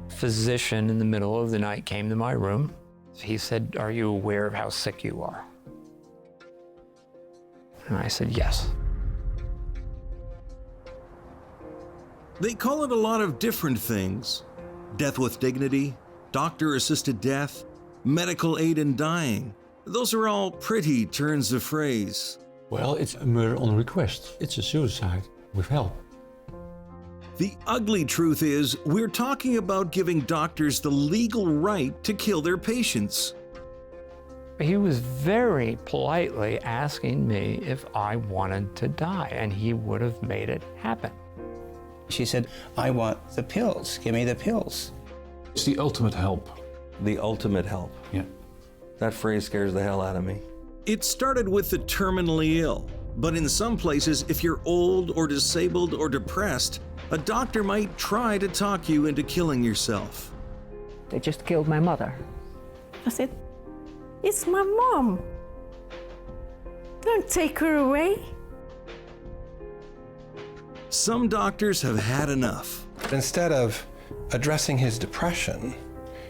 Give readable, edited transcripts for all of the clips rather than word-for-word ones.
physician in the middle of the night came to my room. He said, "Are you aware of how sick you are?" And I said, "Yes." They call it a lot of different things. Death with dignity, doctor-assisted death, medical aid in dying. Those are all pretty turns of phrase. Well, it's a murder on request. It's a suicide with help. The ugly truth is, we're talking about giving doctors the legal right to kill their patients. He was very politely asking me if I wanted to die, and he would have made it happen. She said, "I want the pills. Give me the pills." It's the ultimate help. The ultimate help. Yeah. That phrase scares the hell out of me. It started with the terminally ill, but in some places, if you're old or disabled or depressed, a doctor might try to talk you into killing yourself. They just killed my mother. I said, "It's my mom. Don't take her away." Some doctors have had enough. Instead of addressing his depression,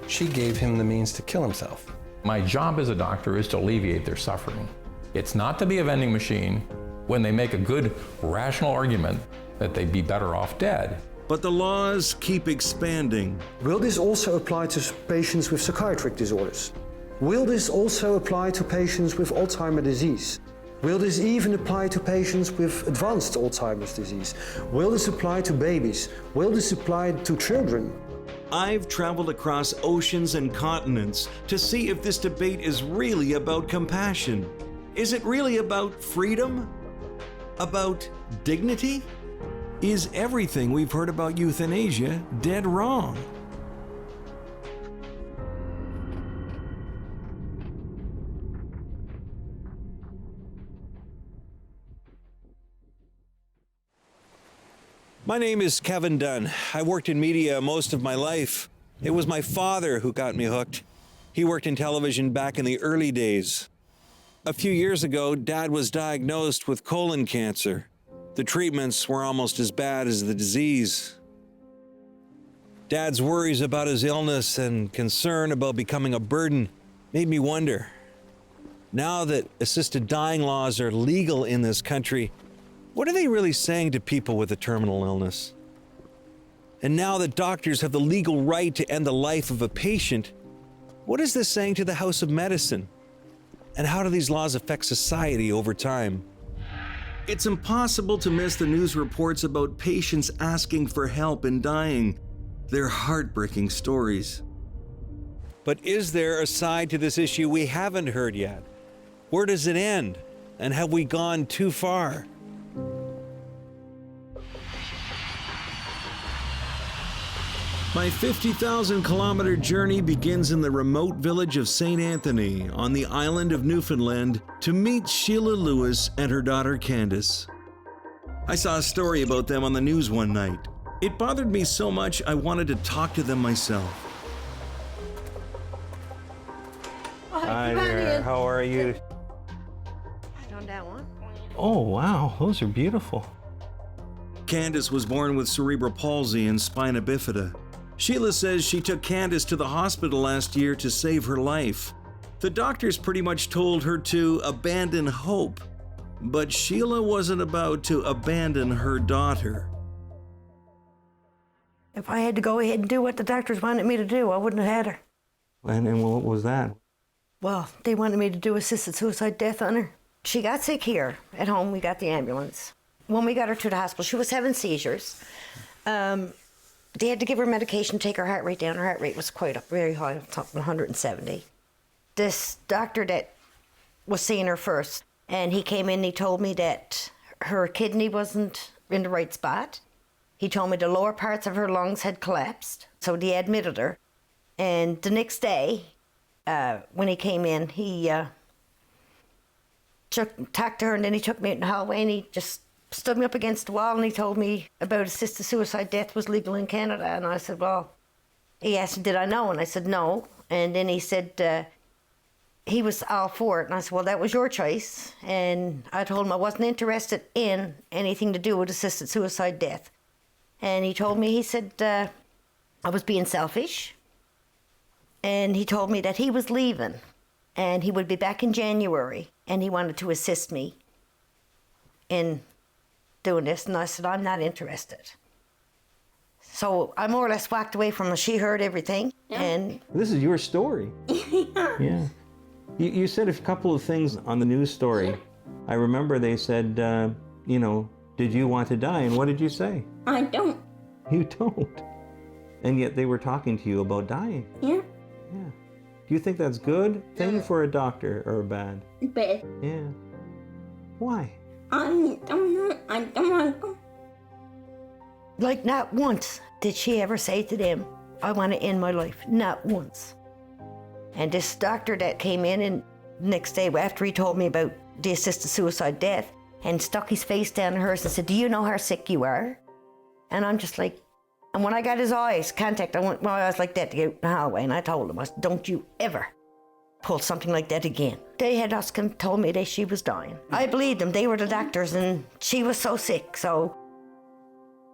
she gave him the means to kill himself. My job as a doctor is to alleviate their suffering. It's not to be a vending machine when they make a good, rational argument that they'd be better off dead. But the laws keep expanding. Will this also apply to patients with psychiatric disorders? Will this also apply to patients with Alzheimer's disease? Will this even apply to patients with advanced Alzheimer's disease? Will this apply to babies? Will this apply to children? I've traveled across oceans and continents to see if this debate is really about compassion. Is it really about freedom? About dignity? Is everything we've heard about euthanasia dead wrong? My name is Kevin Dunn. I worked in media most of my life. It was my father who got me hooked. He worked in television back in the early days. A few years ago, Dad was diagnosed with colon cancer. The treatments were almost as bad as the disease. Dad's worries about his illness and concern about becoming a burden made me wonder. Now that assisted dying laws are legal in this country, what are they really saying to people with a terminal illness? And now that doctors have the legal right to end the life of a patient, what is this saying to the House of Medicine? And how do these laws affect society over time? It's impossible to miss the news reports about patients asking for help in dying. They're heartbreaking stories. But is there a side to this issue we haven't heard yet? Where does it end? And have we gone too far? My 50,000-kilometer journey begins in the remote village of St. Anthony on the island of Newfoundland to meet Sheila Lewis and her daughter Candace. I saw a story about them on the news one night. It bothered me so much I wanted to talk to them myself. Hi there, how are you? On that one. Oh wow, those are beautiful. Candace was born with cerebral palsy and spina bifida. Sheila says she took Candace to the hospital last year to save her life. The doctors pretty much told her to abandon hope, but Sheila wasn't about to abandon her daughter. If I had to go ahead and do what the doctors wanted me to do, I wouldn't have had her. And what was that? Well, they wanted me to do assisted suicide death on her. She got sick here at home. We got the ambulance. When we got her to the hospital, she was having seizures. They had to give her medication, take her heart rate down. Her heart rate was very high, 170. This doctor that was seeing her first, and he came in and he told me that her kidney wasn't in the right spot. He told me the lower parts of her lungs had collapsed, so they admitted her. And the next day, when he came in, he talked to her, and then he took me out in the hallway, and he just stood me up against the wall, and he told me about assisted suicide death was legal in Canada. And I said, well, he asked, did I know? And I said, no. And then he said he was all for it. And I said, well, that was your choice. And I told him I wasn't interested in anything to do with assisted suicide death. And he told me, he said, I was being selfish. And he told me that he was leaving and he would be back in January and he wanted to assist me in doing this. And I said, I'm not interested. So I more or less walked away from her. She heard everything. Yeah. And This is your story. Yeah. You said a couple of things on the news story. I remember they said, did you want to die? And what did you say? I don't. You don't. And yet they were talking to you about dying. Yeah. Yeah. Do you think that's good thing for a doctor or bad? Bad. Yeah. Why? I don't know. I don't want to. like not once did she ever say to them, I want to end my life. Not once. And this doctor that came in and next day after he told me about the assisted suicide death and stuck his face down in hers and said, do you know how sick you are? And I'm just like, and when I got his eyes contact, I went my eyes like that to get out in the hallway, and I told him, I said, don't you ever pull something like that again. They had us told me that she was dying. I believed them. They were the doctors, and she was so sick, so.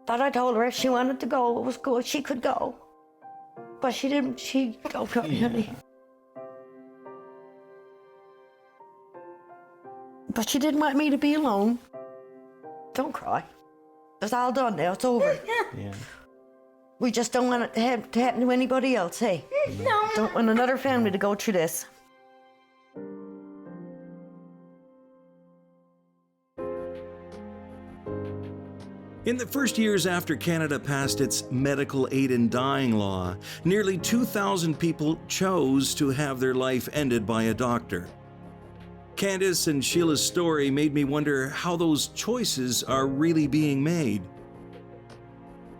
But I told her if she wanted to go, it was good, she could go. But she didn't, oh, honey. But she didn't want me to be alone. Don't cry. It's all done now, it's over. Yeah. We just don't want it to happen to anybody else, hey? No. Don't want another family to go through this. In the first years after Canada passed its medical aid in dying law, nearly 2,000 people chose to have their life ended by a doctor. Candace and Sheila's story made me wonder how those choices are really being made.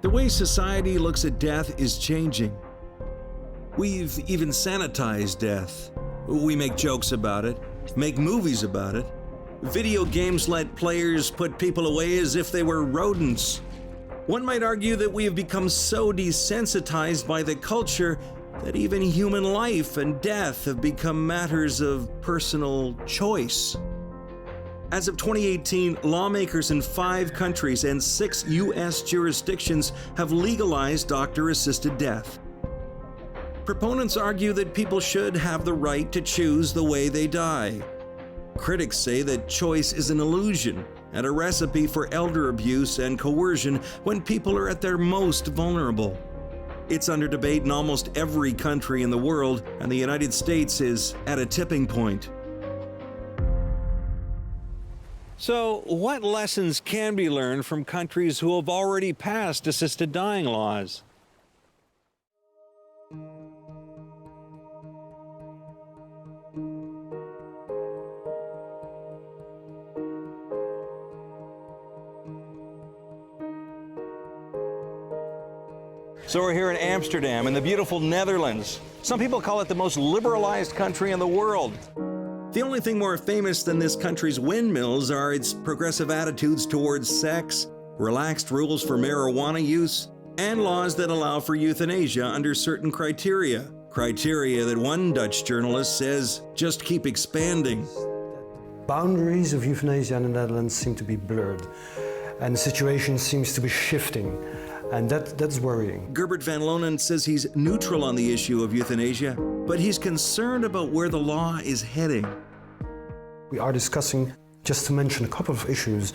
The way society looks at death is changing. We've even sanitized death. We make jokes about it, make movies about it. Video games let players put people away as if they were rodents. One might argue that we have become so desensitized by the culture that even human life and death have become matters of personal choice. As of 2018, lawmakers in 5 countries and 6 U.S. jurisdictions have legalized doctor-assisted death. Proponents argue that people should have the right to choose the way they die. Critics say that choice is an illusion and a recipe for elder abuse and coercion when people are at their most vulnerable. It's under debate in almost every country in the world, and the United States is at a tipping point. So, what lessons can be learned from countries who have already passed assisted dying laws? So we're here in Amsterdam, in the beautiful Netherlands. Some people call it the most liberalized country in the world. The only thing more famous than this country's windmills are its progressive attitudes towards sex, relaxed rules for marijuana use, and laws that allow for euthanasia under certain criteria. Criteria that one Dutch journalist says just keep expanding. Boundaries of euthanasia in the Netherlands seem to be blurred, and the situation seems to be shifting. And that's worrying. Gerbert van Lonen says he's neutral on the issue of euthanasia, but he's concerned about where the law is heading. We are discussing, just to mention a couple of issues,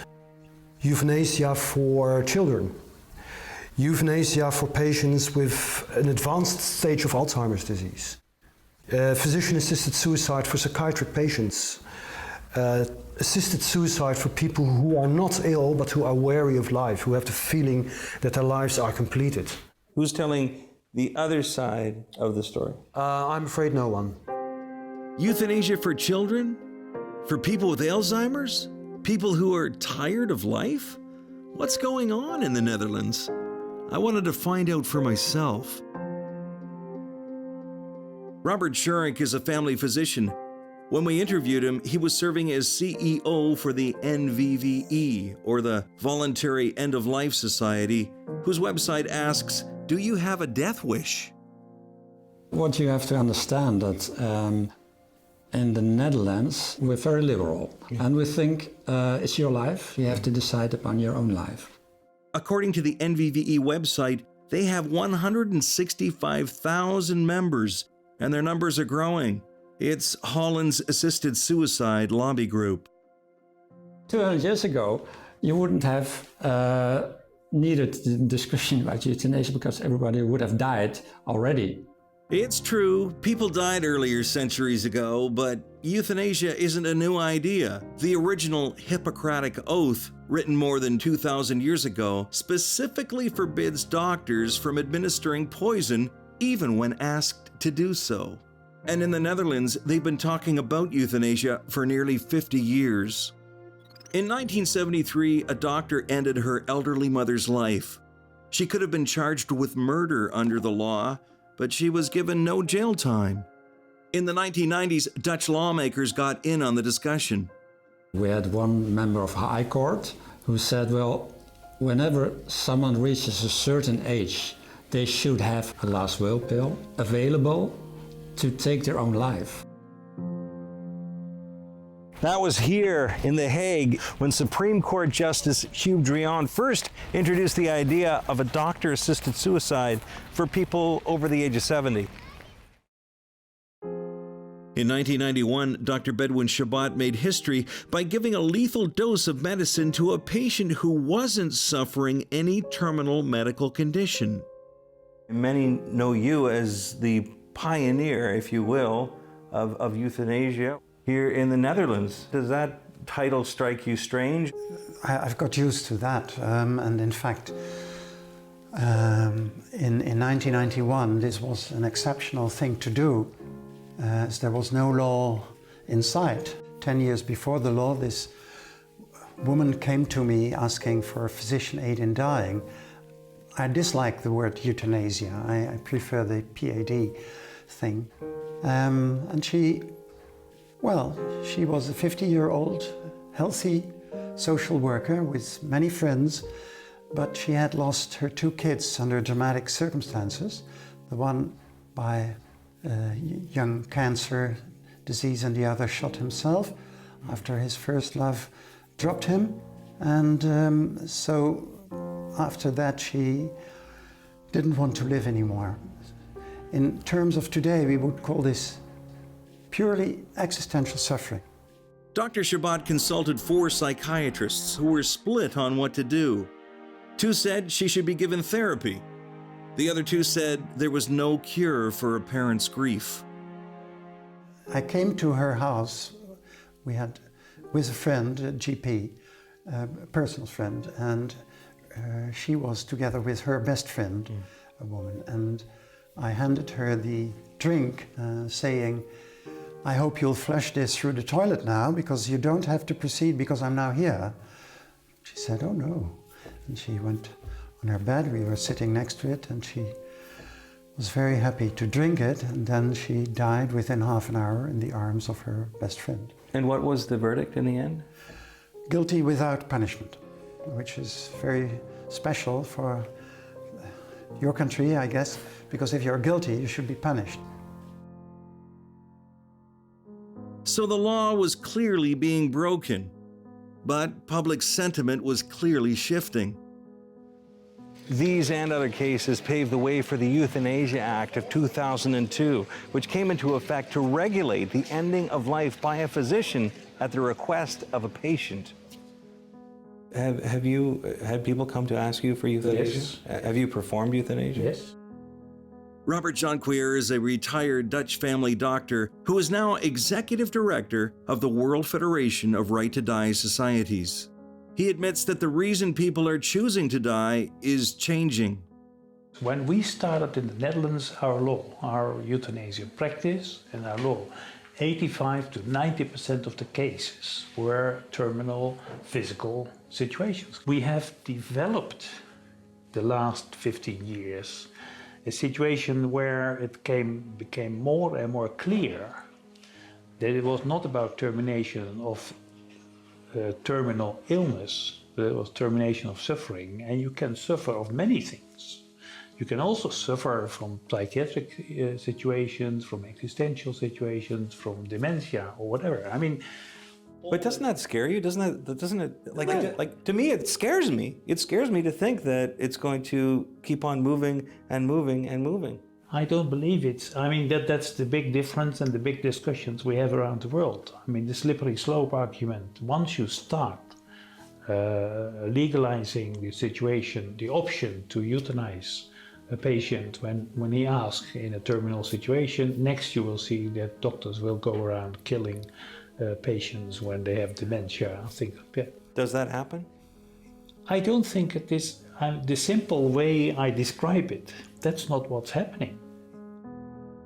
euthanasia for children, euthanasia for patients with an advanced stage of Alzheimer's disease, physician-assisted suicide for psychiatric patients, assisted suicide for people who are not ill but who are wary of life, who have the feeling that their lives are completed. Who's telling the other side of the story? I'm afraid no one. Euthanasia for children? For people with Alzheimer's? People who are tired of life? What's going on in the Netherlands? I wanted to find out for myself. Robert Schurig is a family physician. When we interviewed him, he was serving as CEO for the NVVE, or the Voluntary End of Life Society, whose website asks, do you have a death wish? What you have to understand that in the Netherlands, we're very liberal. And we think it's your life, you have to decide upon your own life. According to the NVVE website, They have 165,000 members, and their numbers are growing. It's Holland's assisted suicide lobby group. 200 years ago, you wouldn't have needed the discussion about euthanasia because everybody would have died already. It's true, people died earlier centuries ago, but euthanasia isn't a new idea. The original Hippocratic Oath, written more than 2,000 years ago, specifically forbids doctors from administering poison even when asked to do so. And in the Netherlands, they've been talking about euthanasia for nearly 50 years. In 1973, a doctor ended her elderly mother's life. She could have been charged with murder under the law, but she was given no jail time. In the 1990s, Dutch lawmakers got in on the discussion. We had one member of High Court who said, well, whenever someone reaches a certain age, they should have a last will pill available to take their own life. That was here in The Hague when Supreme Court Justice Hugh Drion first introduced the idea of a doctor-assisted suicide for people over the age of 70. In 1991, Dr. Boudewijn Chabot made history by giving a lethal dose of medicine to a patient who wasn't suffering any terminal medical condition. Many know you as the pioneer, if you will, of euthanasia here in the Netherlands. Does that title strike you strange? I've got used to that, and in fact, in 1991, this was an exceptional thing to do, as there was no law in sight. 10 years before the law, this woman came to me asking for a physician aid in dying. I dislike the word euthanasia. I prefer the PAD thing. And she was a 50-year-old, healthy social worker with many friends, but she had lost her 2 kids under dramatic circumstances. The one by young cancer disease and the other shot himself after his first love dropped him. And so after that she didn't want to live anymore. In terms of today, we would call this purely existential suffering. Dr. Chabot consulted 4 psychiatrists who were split on what to do. 2 said she should be given therapy. The other 2 said there was no cure for a parent's grief. I came to her house, we had, with a friend, a GP, a personal friend, and she was together with her best friend, a woman, and I handed her the drink, saying, I hope you'll flush this through the toilet now, because you don't have to proceed because I'm now here. She said, oh no. And she went on her bed, we were sitting next to it, and she was very happy to drink it, and then she died within half an hour in the arms of her best friend. And what was the verdict in the end? Guilty without punishment, which is very special for your country, I guess, because if you're guilty, you should be punished. So the law was clearly being broken, but public sentiment was clearly shifting. These and other cases paved the way for the Euthanasia Act of 2002, which came into effect to regulate the ending of life by a physician at the request of a patient. Have you had people come to ask you for euthanasia? Yes. Have you performed euthanasia? Yes. Robert Jonquier is a retired Dutch family doctor who is now executive director of the World Federation of Right to Die Societies. He admits that the reason people are choosing to die is changing. When we started in the Netherlands, our law, our euthanasia practice and our law, 85 to 90% of the cases were terminal physical situations. We have developed the last 15 years a situation where it became more and more clear that it was not about termination of terminal illness, but it was termination of suffering. And you can suffer of many things. You can also suffer from psychiatric situations, from existential situations, from dementia or whatever. I mean, But doesn't that scare you? Doesn't it like to me it scares me. It scares me to think that it's going to keep on moving and moving and moving. I don't believe it. I mean, that's the big difference and the big discussions we have around the world. I mean, the slippery slope argument. Once you start legalizing the situation, the option to euthanize a patient when he asks in a terminal situation, next you will see that doctors will go around killing patients when they have dementia, things like that. Does that happen? I don't think it is the simple way I describe it. That's not what's happening.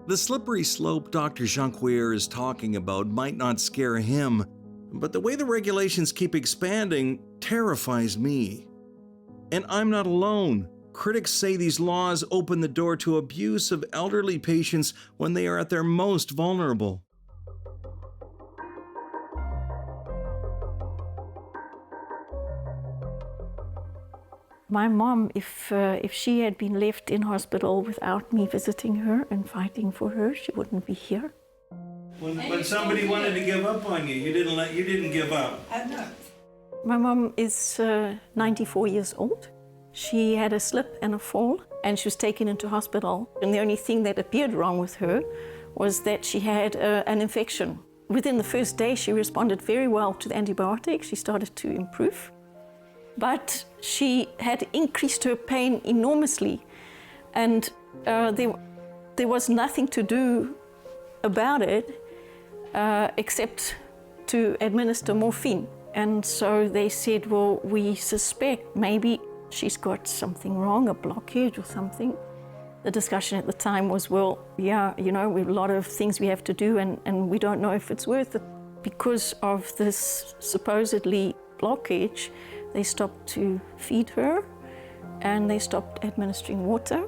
The slippery slope Dr. Jonquière is talking about might not scare him, but the way the regulations keep expanding terrifies me. And I'm not alone. Critics say these laws open the door to abuse of elderly patients when they are at their most vulnerable. My mom, if she had been left in hospital without me visiting her and fighting for her, she wouldn't be here. When somebody wanted to give up on you, you didn't give up. I'm not. My mom is 94 years old. She had a slip and a fall, and she was taken into hospital. And the only thing that appeared wrong with her was that she had an infection. Within the first day, she responded very well to the antibiotics. She started to improve. But she had increased her pain enormously, and there was nothing to do about it except to administer morphine. And so they said, well, we suspect maybe she's got something wrong, a blockage or something. The discussion at the time was, well, yeah, you know, we have a lot of things we have to do, and we don't know if it's worth it. Because of this supposedly blockage, they stopped to feed her, and they stopped administering water.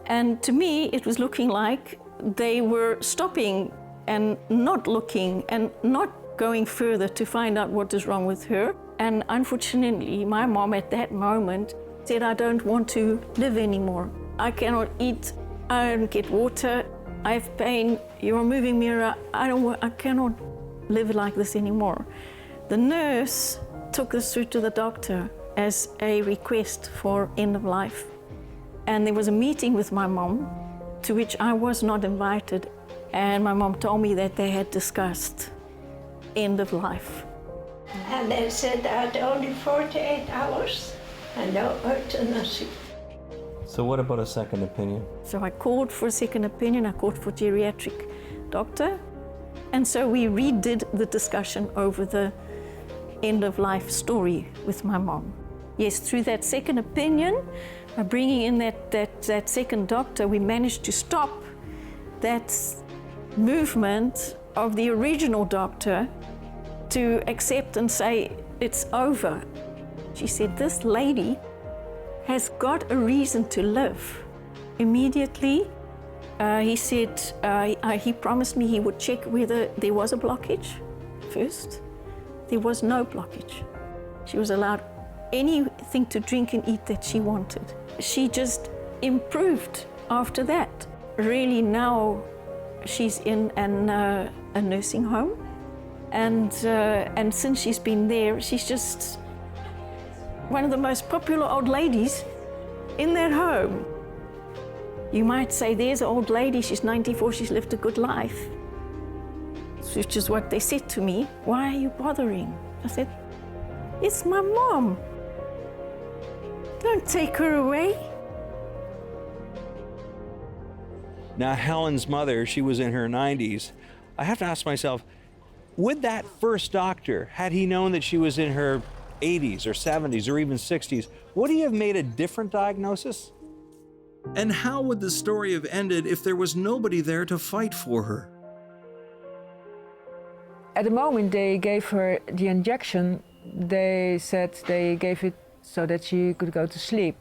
And to me, it was looking like they were stopping and not looking and not going further to find out what is wrong with her. And unfortunately, my mom at that moment said, I don't want to live anymore. I cannot eat, I don't get water, I have pain, you're moving me around, I cannot live like this anymore. The nurse took this through to the doctor as a request for end of life. And there was a meeting with my mom to which I was not invited. And my mom told me that they had discussed end of life. And they said that only 48 hours and no euthanasia. So what about a second opinion? So I called for a second opinion, I called for geriatric doctor. And so we redid the discussion over the end-of-life story with my mom. Yes, through that second opinion, by bringing in that second doctor, we managed to stop that movement of the original doctor to accept and say, it's over. She said, this lady has got a reason to live. Immediately, he said, he promised me he would check whether there was a blockage first. There was no blockage. She was allowed anything to drink and eat that she wanted. She just improved after that. Really now she's in a nursing home, and since she's been there, she's just one of the most popular old ladies in that home. You might say, there's an old lady, she's 94, she's lived a good life. Which is what they said to me, why are you bothering? I said, it's my mom. Don't take her away. Now, Helen's mother, she was in her 90s. I have to ask myself, would that first doctor, had he known that she was in her 80s or 70s or even 60s, would he have made a different diagnosis? And how would the story have ended if there was nobody there to fight for her? At the moment they gave her the injection, they said they gave it so that she could go to sleep.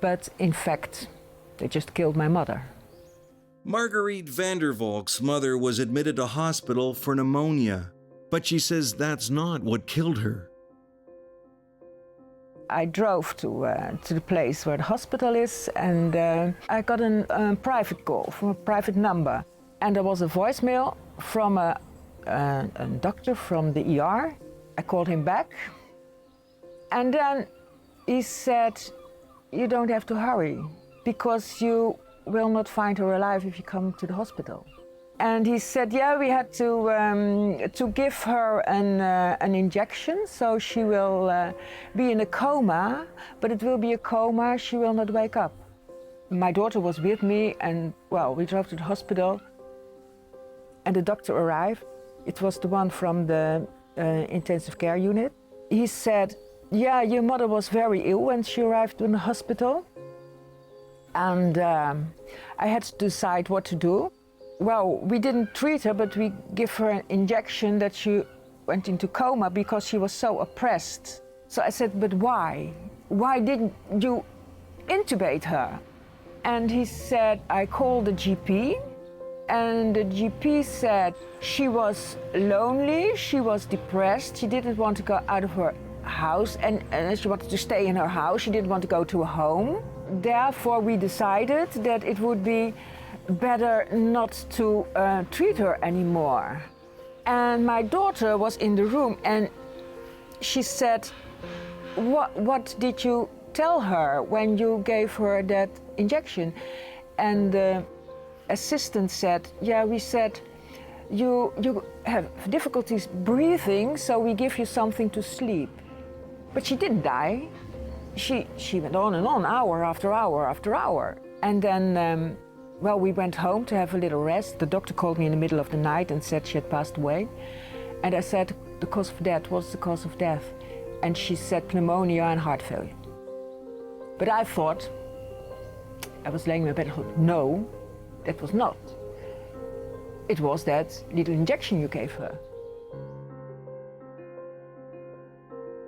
But in fact, they just killed my mother. Marguerite Vandervalk's mother was admitted to hospital for pneumonia, but she says that's not what killed her. I drove to the place where the hospital is, and I got a private call from a private number. And there was a voicemail from a a doctor from the ER. I called him back, and then he said, you don't have to hurry, because you will not find her alive if you come to the hospital. And he said, yeah, we had to give her an injection, so she will be in a coma, but it will be a coma, she will not wake up. My daughter was with me, and well, we drove to the hospital, and the doctor arrived. It was the one from the intensive care unit. He said, yeah, your mother was very ill when she arrived in the hospital, and I had to decide what to do. Well, we didn't treat her, but we give her an injection that she went into coma because she was so oppressed. So I said, but why? Why didn't you intubate her? And he said, I called the GP, and the GP said she was lonely, she was depressed, she didn't want to go out of her house, and she wanted to stay in her house, she didn't want to go to a home. Therefore, we decided that it would be better not to treat her anymore. And my daughter was in the room, and she said, what did you tell her when you gave her that injection? And the assistant said, yeah, we said, you have difficulties breathing, so we give you something to sleep. But she didn't die. She went on and on, hour after hour after hour. And then, well, we went home to have a little rest. The doctor called me in the middle of the night and said she had passed away. And I said, the cause of death, what's the cause of death? And she said pneumonia and heart failure. But I thought, I was laying in my bed and thought, no, that was not. It was that little injection you gave her.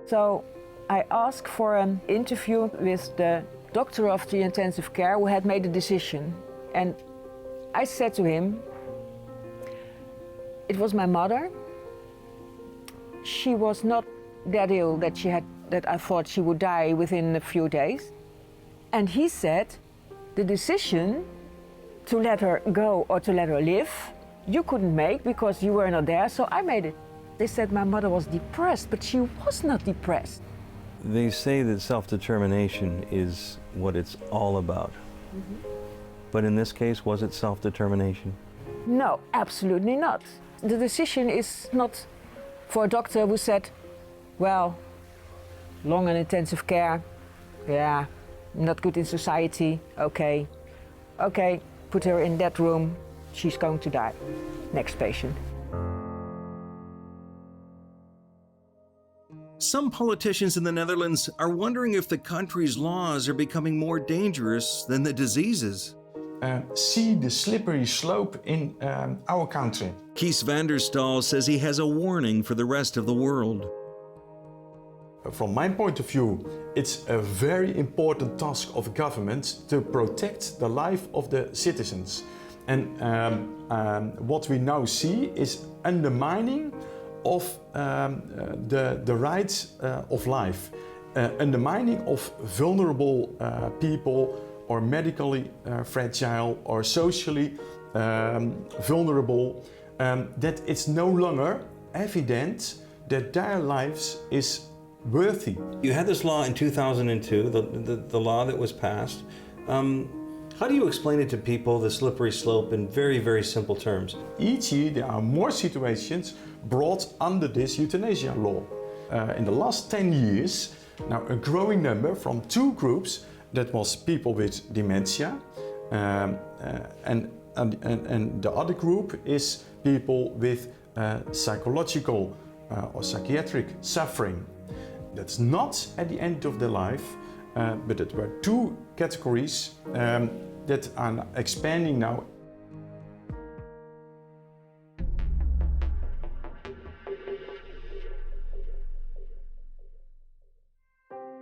So I asked for an interview with the doctor of the intensive care who had made the decision. And I said to him, it was my mother. She was not that ill that I thought she would die within a few days. And he said, the decision to let her go or to let her live, you couldn't make because you were not there, so I made it. They said my mother was depressed, but she was not depressed. They say that self-determination is what it's all about. Mm-hmm. But in this case, was it self-determination? No, absolutely not. The decision is not for a doctor who said, well, long and intensive care, yeah, not good in society, okay, put her in that room, she's going to die. Next patient. Some politicians in the Netherlands are wondering if the country's laws are becoming more dangerous than the diseases. See the slippery slope in our country. Kies van der Stal says he has a warning for the rest of the world. From my point of view, it's a very important task of government to protect the life of the citizens. And what we now see is undermining of the rights of life, undermining of vulnerable people, or medically fragile or socially vulnerable, that it's no longer evident that their lives is worthy. You had this law in 2002, the law that was passed. How do you explain it to people, the slippery slope, in very, very simple terms? Each year there are more situations brought under this euthanasia law. In the last 10 years, now a growing number from two groups, that was people with dementia, and the other group is people with psychological or psychiatric suffering. That's not at the end of their life, but it were two categories that are expanding now.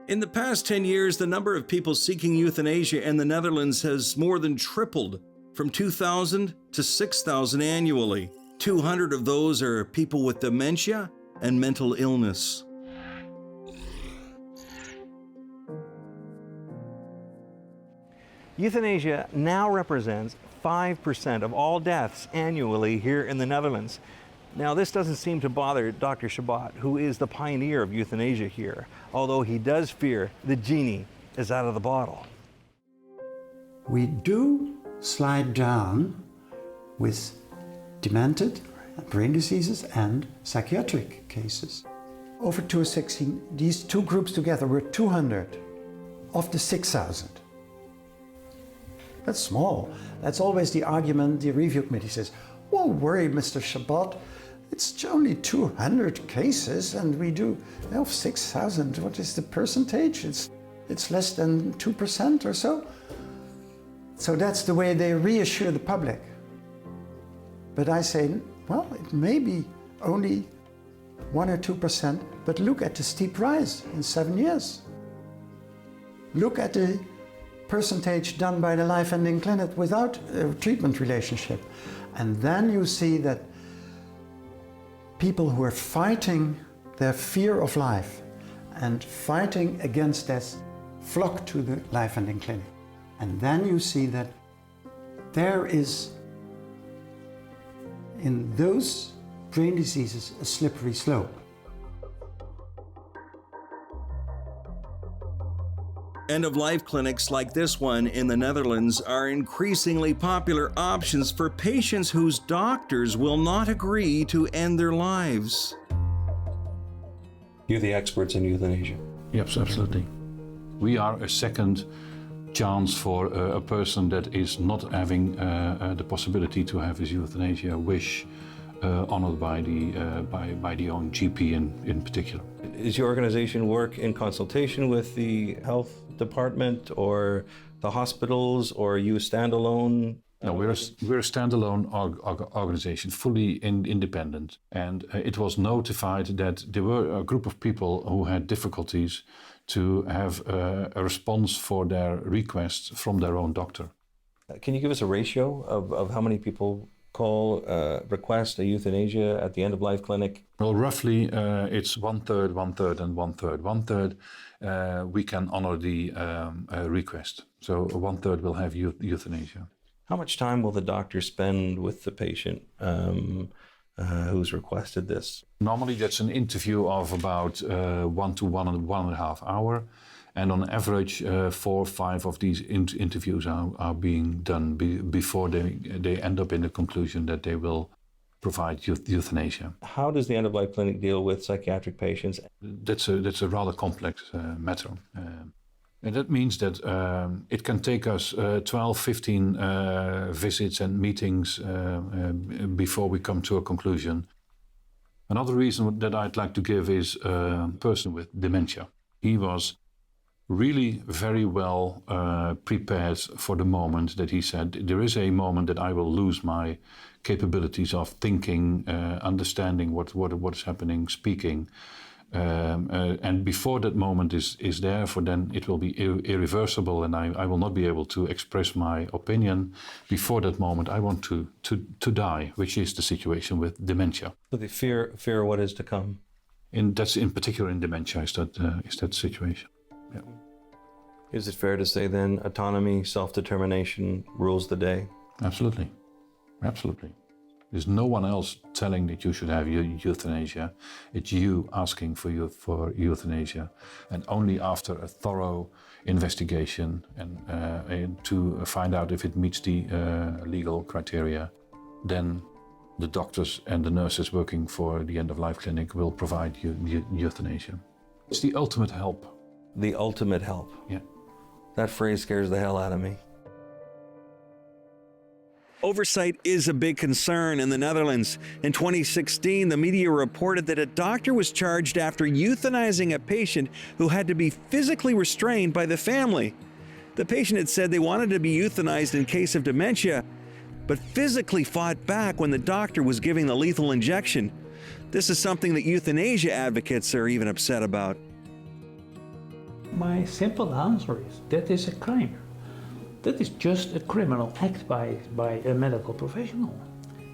In the past 10 years, the number of people seeking euthanasia in the Netherlands has more than tripled, from 2,000 to 6,000 annually. 200 of those are people with dementia and mental illness. Euthanasia now represents 5% of all deaths annually here in the Netherlands. Now, this doesn't seem to bother Dr. Chabot, who is the pioneer of euthanasia here, although he does fear the genie is out of the bottle. We do slide down with demented, brain diseases and psychiatric cases. Over 2016, these two groups together were 200 of the 6,000. That's small. That's always the argument the review committee says, "Won't worry, Mr. Chabot, it's only 200 cases and we do 6,000. What is the percentage? It's less than 2% or so." So that's the way they reassure the public. But I say, well, it may be only 1 or 2%, but look at the steep rise in 7 years. Look at the percentage done by the life-ending clinic without a treatment relationship. And then you see that people who are fighting their fear of life and fighting against death flock to the life-ending clinic. And then you see that there is, in those brain diseases, a slippery slope. End-of-life clinics like this one in the Netherlands are increasingly popular options for patients whose doctors will not agree to end their lives. You're the experts in euthanasia. Yes, absolutely. We are a second chance for a person that is not having the possibility to have his euthanasia wish honored by the own GP in particular. Does your organization work in consultation with the health department or the hospitals, or are you standalone? No, we're a standalone organization, fully independent. And it was notified that there were a group of people who had difficulties to have a response for their requests from their own doctor. Can you give us a ratio of how many people call, request a euthanasia at the end-of-life clinic? Well, roughly it's 1/3, 1/3, and 1/3. 1/3 we can honor the request. So 1/3 will have euthanasia. How much time will the doctor spend with the patient who's requested this? Normally that's an interview of about 1 to 1.5 hours. And on average, 4 or 5 of these interviews are being done before they end up in the conclusion that they will provide euthanasia. How does the end-of-life clinic deal with psychiatric patients? That's a rather complex matter. And that means that it can take us 12, 15 visits and meetings before we come to a conclusion. Another reason that I'd like to give is a person with dementia. He was really very well prepared for the moment that he said, there is a moment that I will lose my capabilities of thinking, understanding what is happening, speaking. And before that moment is there, for then it will be irreversible and I will not be able to express my opinion. Before that moment, I want to die, which is the situation with dementia. So the fear what is to come? That's in particular in dementia is that situation. Yeah. Is it fair to say then autonomy, self-determination rules the day? Absolutely. Absolutely. There's no one else telling that you should have euthanasia. It's you asking for euthanasia. And only after a thorough investigation and to find out if it meets the legal criteria, then the doctors and the nurses working for the end-of-life clinic will provide euthanasia. It's the ultimate help. The ultimate help. Yeah. That phrase scares the hell out of me. Oversight is a big concern in the Netherlands. In 2016, the media reported that a doctor was charged after euthanizing a patient who had to be physically restrained by the family. The patient had said they wanted to be euthanized in case of dementia, but physically fought back when the doctor was giving the lethal injection. This is something that euthanasia advocates are even upset about. My simple answer is that is a crime. That is just a criminal act by a medical professional.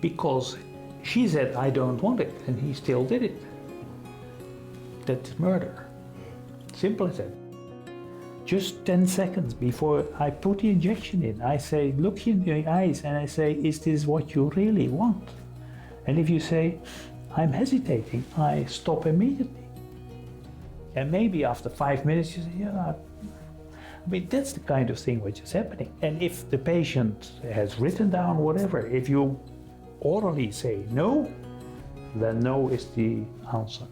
Because she said, I don't want it, and he still did it. That's murder. Simple as that. Just 10 seconds before I put the injection in, I say, look in the eyes, and I say, is this what you really want? And if you say, I'm hesitating, I stop immediately. And maybe after 5 minutes you say, yeah, I mean, that's the kind of thing which is happening. And if the patient has written down whatever, if you orally say no, then no is the answer.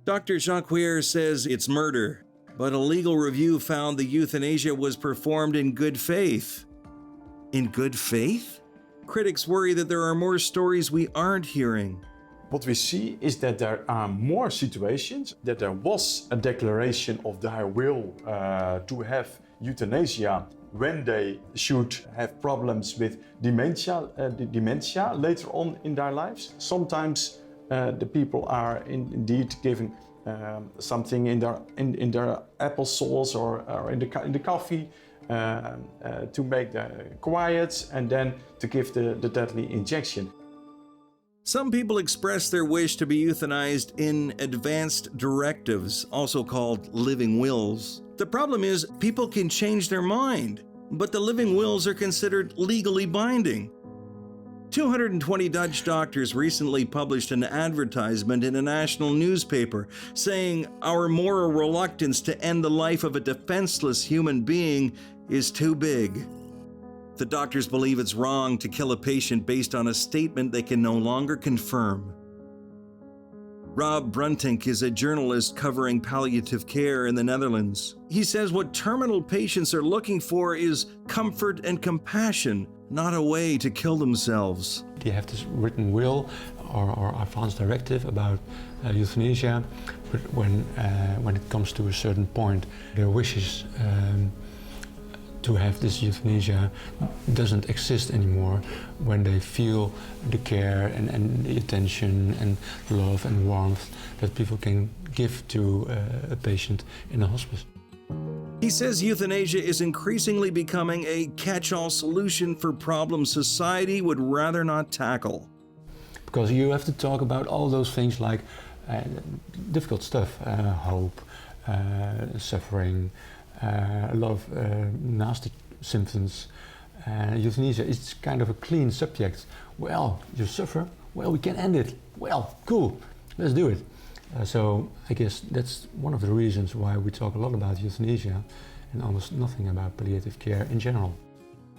Dr. Jacquier says it's murder, but a legal review found the euthanasia was performed in good faith. In good faith? Critics worry that there are more stories we aren't hearing. What we see is that there are more situations that there was a declaration of their will to have euthanasia when they should have problems with dementia later on in their lives. Sometimes the people are indeed given something in their applesauce or in the coffee to make them quiet and then to give the deadly injection. Some people express their wish to be euthanized in advanced directives, also called living wills. The problem is, people can change their mind, but the living wills are considered legally binding. 220 Dutch doctors recently published an advertisement in a national newspaper saying our moral reluctance to end the life of a defenseless human being is too big. The doctors believe it's wrong to kill a patient based on a statement they can no longer confirm. Rob Bruntink is a journalist covering palliative care in the Netherlands. He says what terminal patients are looking for is comfort and compassion, not a way to kill themselves. They have this written will or advance directive about euthanasia, but when it comes to a certain point, their wishes to have this euthanasia doesn't exist anymore when they feel the care and the attention and love and warmth that people can give to a patient in a hospice. He says euthanasia is increasingly becoming a catch-all solution for problems society would rather not tackle. Because you have to talk about all those things like difficult stuff, hope, suffering, a lot of nasty symptoms. Euthanasia is kind of a clean subject. Well, you suffer, well, we can end it. Well, cool, let's do it. So I guess that's one of the reasons why we talk a lot about euthanasia and almost nothing about palliative care in general.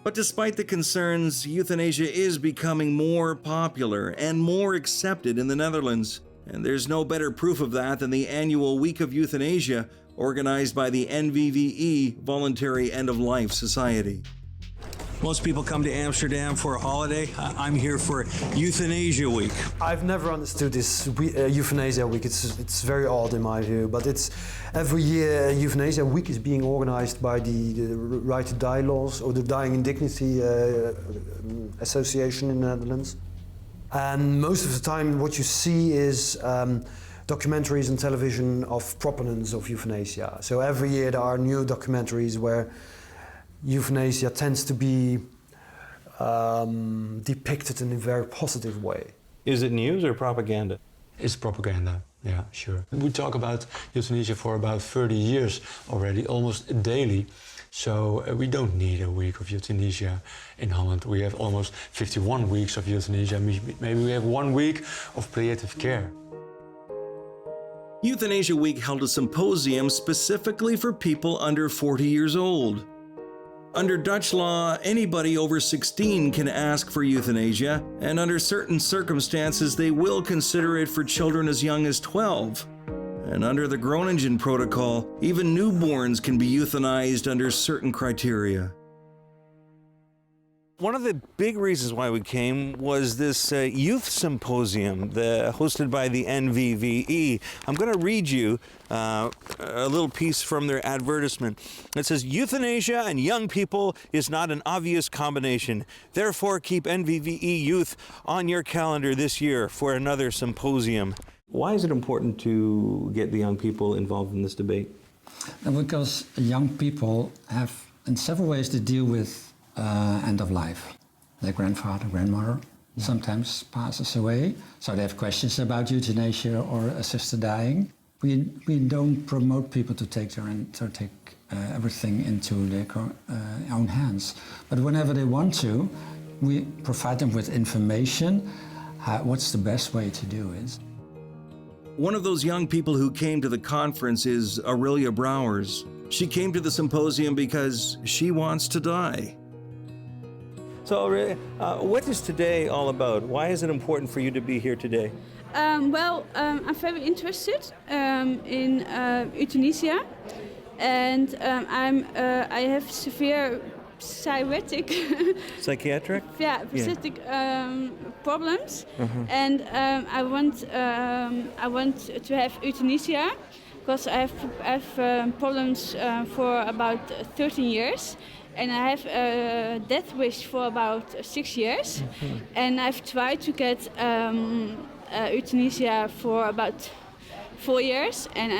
But despite the concerns, euthanasia is becoming more popular and more accepted in the Netherlands. And there's no better proof of that than the annual Week of Euthanasia, organized by the NVVE Voluntary End-of-Life Society. Most people come to Amsterdam for a holiday. I'm here for Euthanasia Week. I've never understood this Euthanasia Week. It's very odd in my view, but it's every year Euthanasia Week is being organized by the Right to Die laws or the Dying in Dignity Association in the Netherlands. And most of the time what you see is documentaries on television of proponents of euthanasia. So every year there are new documentaries where euthanasia tends to be depicted in a very positive way. Is it news or propaganda? It's propaganda, yeah, sure. We talk about euthanasia for about 30 years already, almost daily. So we don't need a week of euthanasia in Holland. We have almost 51 weeks of euthanasia. Maybe we have 1 week of palliative care. Euthanasia Week held a symposium specifically for people under 40 years old. Under Dutch law, anybody over 16 can ask for euthanasia, and under certain circumstances, they will consider it for children as young as 12. And under the Groningen Protocol, even newborns can be euthanized under certain criteria. One of the big reasons why we came was this youth symposium hosted by the NVVE. I'm going to read you a little piece from their advertisement. It says, euthanasia and young people is not an obvious combination. Therefore, keep NVVE youth on your calendar this year for another symposium. Why is it important to get the young people involved in this debate? Because young people have, in several ways, to deal with end of life. Their grandfather, grandmother sometimes passes away, so they have questions about euthanasia or assisted dying. We don't promote people to take everything into their own hands, but whenever they want to, we provide them with information what's the best way to do it. One of those young people who came to the conference is Aurelia Brouwers. She came to the symposium because she wants to die. So, Aurelia, what is today all about? Why is it important for you to be here today? I'm very interested in euthanasia, and I have severe psychiatric problems, and I want to have euthanasia because I have problems for about 13 years. And I have a death wish for about 6 years, and I've tried to get euthanasia for about 4 years, and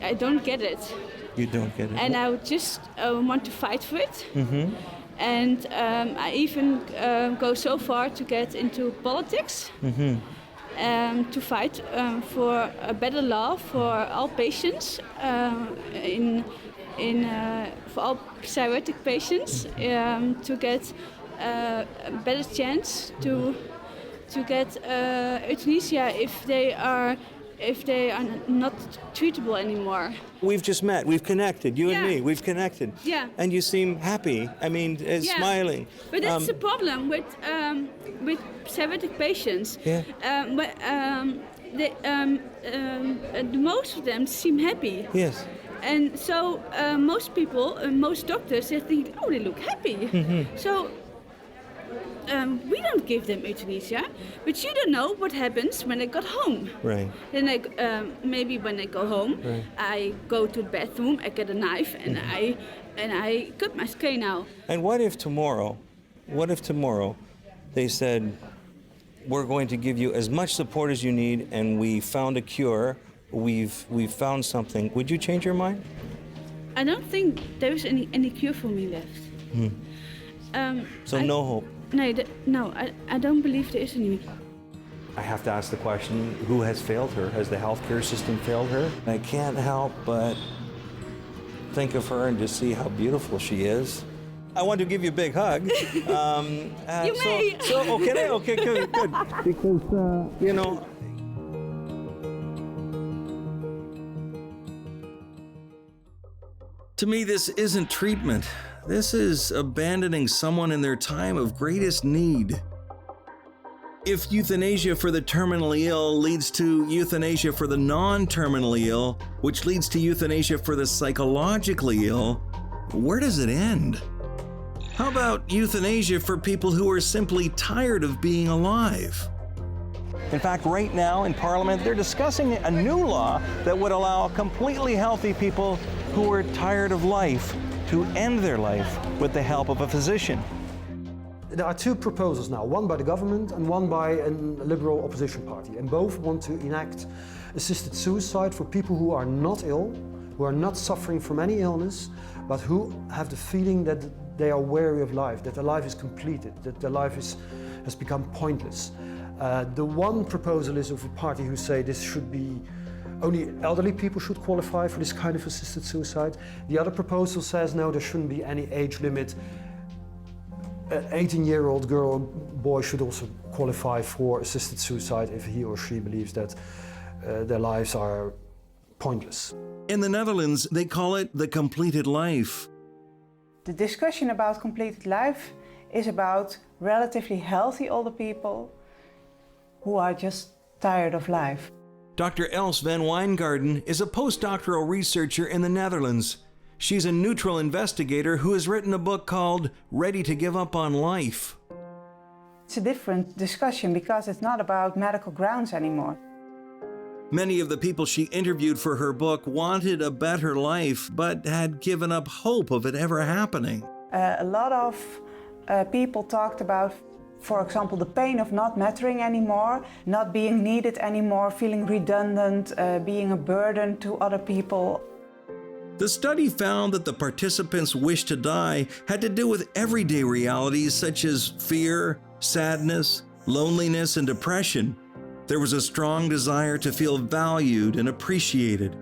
I don't get it. You don't get it. And I just want to fight for it. And I even go so far to get into politics, to fight for a better law for all patients for all psychiatric patients, to get a better chance to get euthanasia if they are not treatable anymore. We've just met. We've connected. You and me. We've connected. Yeah. And you seem happy. I mean, smiling. But that's the problem with psychiatric patients. Yeah. Most of them seem happy. Yes. And so most people, most doctors, they think, oh, they look happy. So we don't give them euthanasia, but you don't know what happens when they got home. Right. Then maybe when they go home, I go to the bathroom, I get a knife, and I cut my skin out. And what if tomorrow they said, we're going to give you as much support as you need, and we found a cure, we've found something. Would you change your mind? I don't think there is any cure for me left. No hope? No, I don't believe there is any. I have to ask the question, who has failed her? Has the healthcare system failed her? I can't help but think of her and just see how beautiful she is. I want to give you a big hug. You may. Okay, good. Because, you know, To me, this isn't treatment. This is abandoning someone in their time of greatest need. If euthanasia for the terminally ill leads to euthanasia for the non-terminally ill, which leads to euthanasia for the psychologically ill, where does it end? How about euthanasia for people who are simply tired of being alive? in fact, right now in Parliament, they're discussing a new law that would allow completely healthy people who are tired of life to end their life with the help of a physician. There are two proposals now, one by the government and one by a liberal opposition party, and both want to enact assisted suicide for people who are not ill, who are not suffering from any illness, but who have the feeling that they are weary of life, that their life is completed, that their life has become pointless. The one proposal is of a party who say this should be only elderly people should qualify for this kind of assisted suicide. The other proposal says no, there shouldn't be any age limit. An 18-year-old girl or boy should also qualify for assisted suicide if he or she believes that their lives are pointless. In the Netherlands, they call it the completed life. The discussion about completed life is about relatively healthy older people who are just tired of life. Dr. Els van Wijngaarden is a postdoctoral researcher in the Netherlands. She's a neutral investigator who has written a book called Ready to Give Up on Life. It's a different discussion because it's not about medical grounds anymore. Many of the people she interviewed for her book wanted a better life, but had given up hope of it ever happening. A lot of people talked about, for example, the pain of not mattering anymore, not being needed anymore, feeling redundant, being a burden to other people. The study found that the participants' wish to die had to do with everyday realities such as fear, sadness, loneliness, and depression. There was a strong desire to feel valued and appreciated.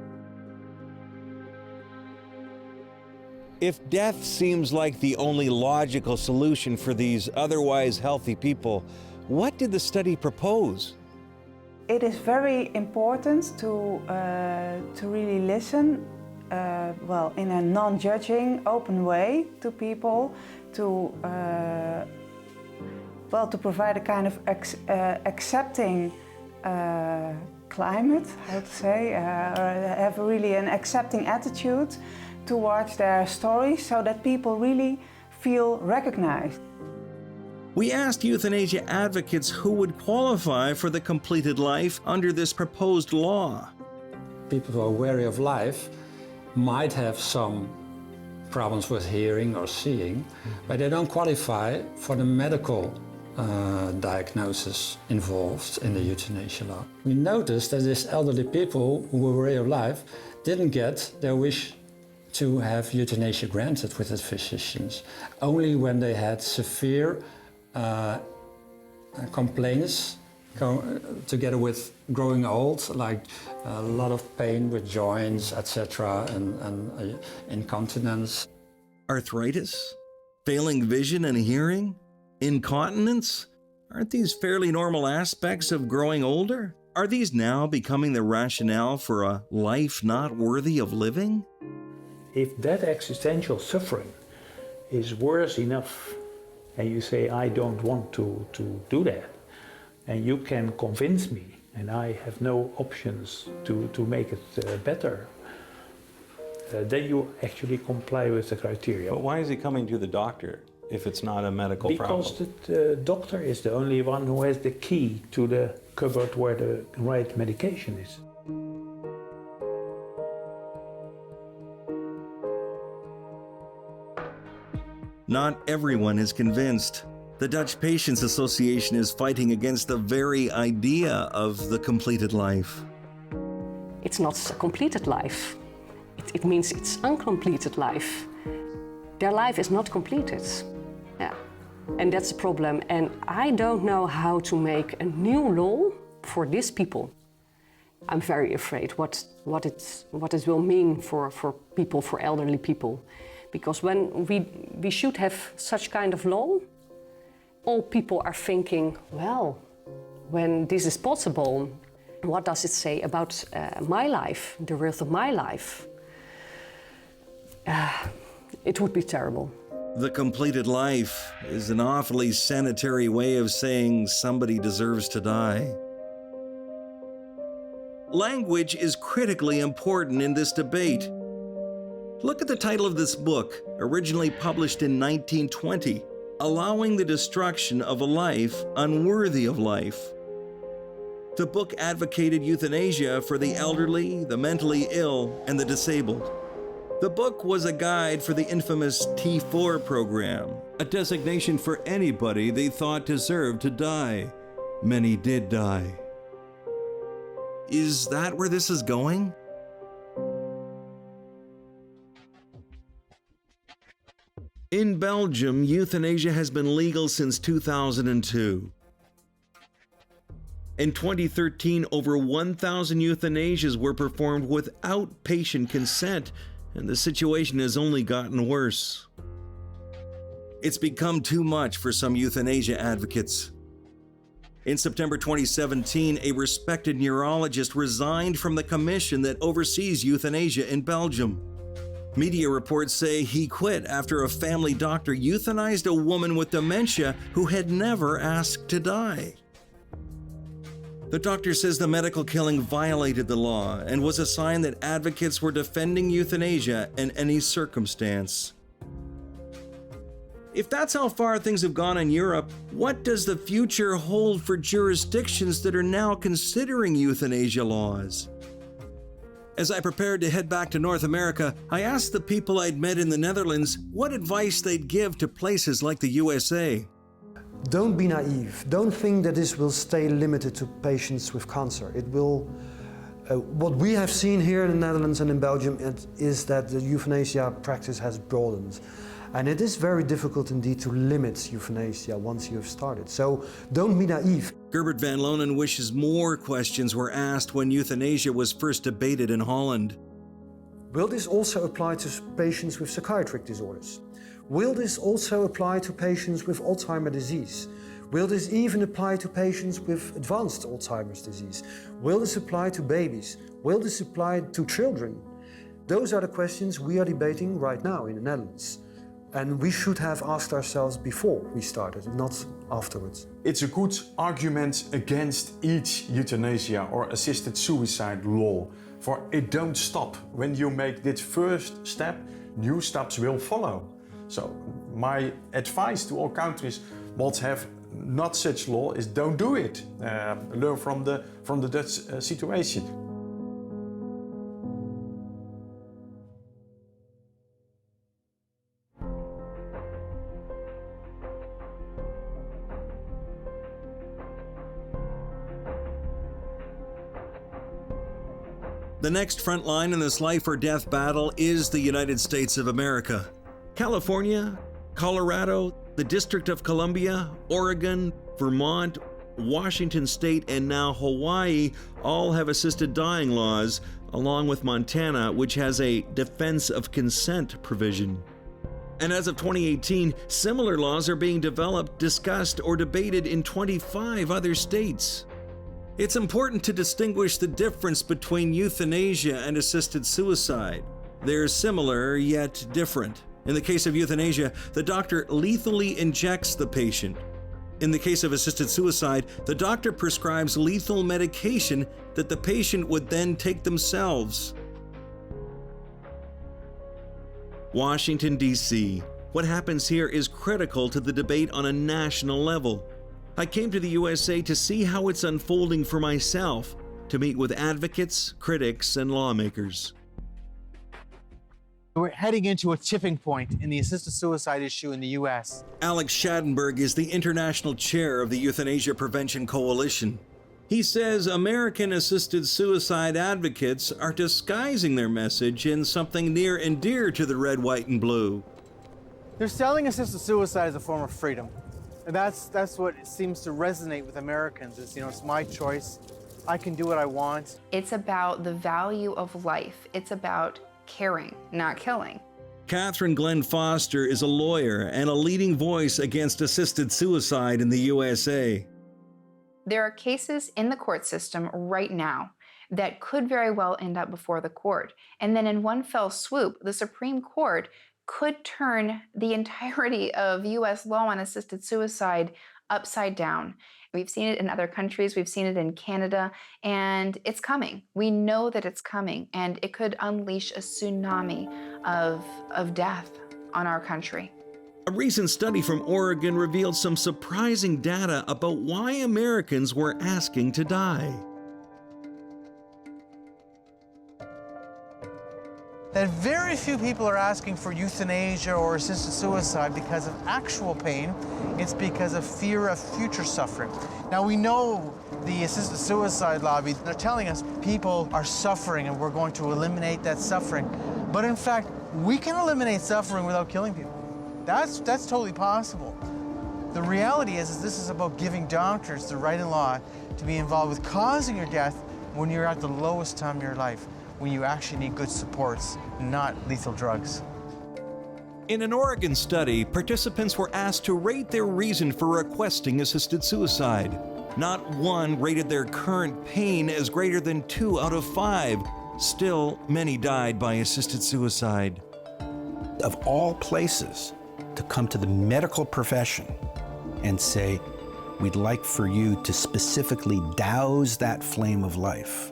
If death seems like the only logical solution for these otherwise healthy people, What did the study propose? It is very important to really listen, in a non-judging, open way to people, to provide a kind of accepting climate, how to say, have really an accepting attitude towards their stories so that people really feel recognized. We asked euthanasia advocates who would qualify for the completed life under this proposed law. People who are wary of life might have some problems with hearing or seeing, but they don't qualify for the medical diagnosis involved in the euthanasia law. We noticed that these elderly people who were wary of life didn't get their wish to have euthanasia granted with the physicians, only when they had severe complaints together with growing old, like a lot of pain with joints, etc., and incontinence. Arthritis? Failing vision and hearing? Incontinence? Aren't these fairly normal aspects of growing older? Are these now becoming the rationale for a life not worthy of living? If that existential suffering is worse enough, and you say, I don't want to do that, and you can convince me, and I have no options to make it better, then you actually comply with the criteria. But why is he coming to the doctor if it's not a medical problem? Because the doctor is the only one who has the key to the cupboard where the right medication is. Not everyone is convinced. The Dutch Patients Association is fighting against the very idea of the completed life. It's not a completed life. It means it's uncompleted life. Their life is not completed. Yeah. And that's the problem. And I don't know how to make a new law for these people. I'm very afraid what it will mean for people, for elderly people. Because when we should have such kind of law, all people are thinking, well, when this is possible, what does it say about my life, the worth of my life? It would be terrible. The completed life is an awfully sanitary way of saying somebody deserves to die. Language is critically important in this debate. Look at the title of this book, originally published in 1920, Allowing the Destruction of a Life Unworthy of Life. The book advocated euthanasia for the elderly, the mentally ill, and the disabled. The book was a guide for the infamous T4 program, a designation for anybody they thought deserved to die. Many did die. Is that where this is going? In Belgium, euthanasia has been legal since 2002. In 2013, over 1,000 euthanasias were performed without patient consent, and the situation has only gotten worse. It's become too much for some euthanasia advocates. In September 2017, a respected neurologist resigned from the commission that oversees euthanasia in Belgium. Media reports say he quit after a family doctor euthanized a woman with dementia who had never asked to die. The doctor says the medical killing violated the law and was a sign that advocates were defending euthanasia in any circumstance. If that's how far things have gone in Europe, what does the future hold for jurisdictions that are now considering euthanasia laws? As I prepared to head back to North America, I asked the people I'd met in the Netherlands what advice they'd give to places like the USA. Don't be naive. Don't think that this will stay limited to patients with cancer. It will. What we have seen here in the Netherlands and in Belgium is that the euthanasia practice has broadened. And it is very difficult indeed to limit euthanasia once you have started. So don't be naive. Gerbert van Lonen wishes more questions were asked when euthanasia was first debated in Holland. Will this also apply to patients with psychiatric disorders? Will this also apply to patients with Alzheimer's disease? Will this even apply to patients with advanced Alzheimer's disease? Will this apply to babies? Will this apply to children? Those are the questions we are debating right now in the Netherlands. And we should have asked ourselves before we started, not afterwards. It's a good argument against each euthanasia or assisted suicide law, for it don't stop. When you make this first step, new steps will follow. So my advice to all countries what have not such law is don't do it. Learn from the Dutch situation. The next front line in this life or death battle is the United States of America. California, Colorado, the District of Columbia, Oregon, Vermont, Washington State, and now Hawaii all have assisted dying laws, along with Montana, which has a defense of consent provision. And as of 2018, similar laws are being developed, discussed, or debated in 25 other states. It's important to distinguish the difference between euthanasia and assisted suicide. They're similar, yet different. In the case of euthanasia, the doctor lethally injects the patient. In the case of assisted suicide, the doctor prescribes lethal medication that the patient would then take themselves. Washington, D.C. What happens here is critical to the debate on a national level. I came to the USA to see how it's unfolding for myself, to meet with advocates, critics, and lawmakers. We're heading into a tipping point in the assisted suicide issue in the U.S. Alex Schadenberg is the international chair of the Euthanasia Prevention Coalition. He says American assisted suicide advocates are disguising their message in something near and dear to the red, white, and blue. They're selling assisted suicide as a form of freedom. And that's what seems to resonate with Americans is, it's my choice. I can do what I want. It's about the value of life. It's about caring, not killing. Catherine Glenn Foster is a lawyer and a leading voice against assisted suicide in the USA. There are cases in the court system right now that could very well end up before the court. And then in one fell swoop, the Supreme Court could turn the entirety of U.S. law on assisted suicide upside down. We've seen it in other countries, we've seen it in Canada, and it's coming. We know that it's coming, and it could unleash a tsunami of death on our country. A recent study from Oregon revealed some surprising data about why Americans were asking to die. That very few people are asking for euthanasia or assisted suicide because of actual pain. It's because of fear of future suffering. Now we know the assisted suicide lobby, they're telling us people are suffering and we're going to eliminate that suffering. But in fact, we can eliminate suffering without killing people. That's totally possible. The reality is this is about giving doctors the right and law to be involved with causing your death when you're at the lowest time in your life, when you actually need good supports, not lethal drugs. In an Oregon study, participants were asked to rate their reason for requesting assisted suicide. Not one rated their current pain as greater than 2 out of 5. Still, many died by assisted suicide. Of all places to come to the medical profession and say, we'd like for you to specifically douse that flame of life,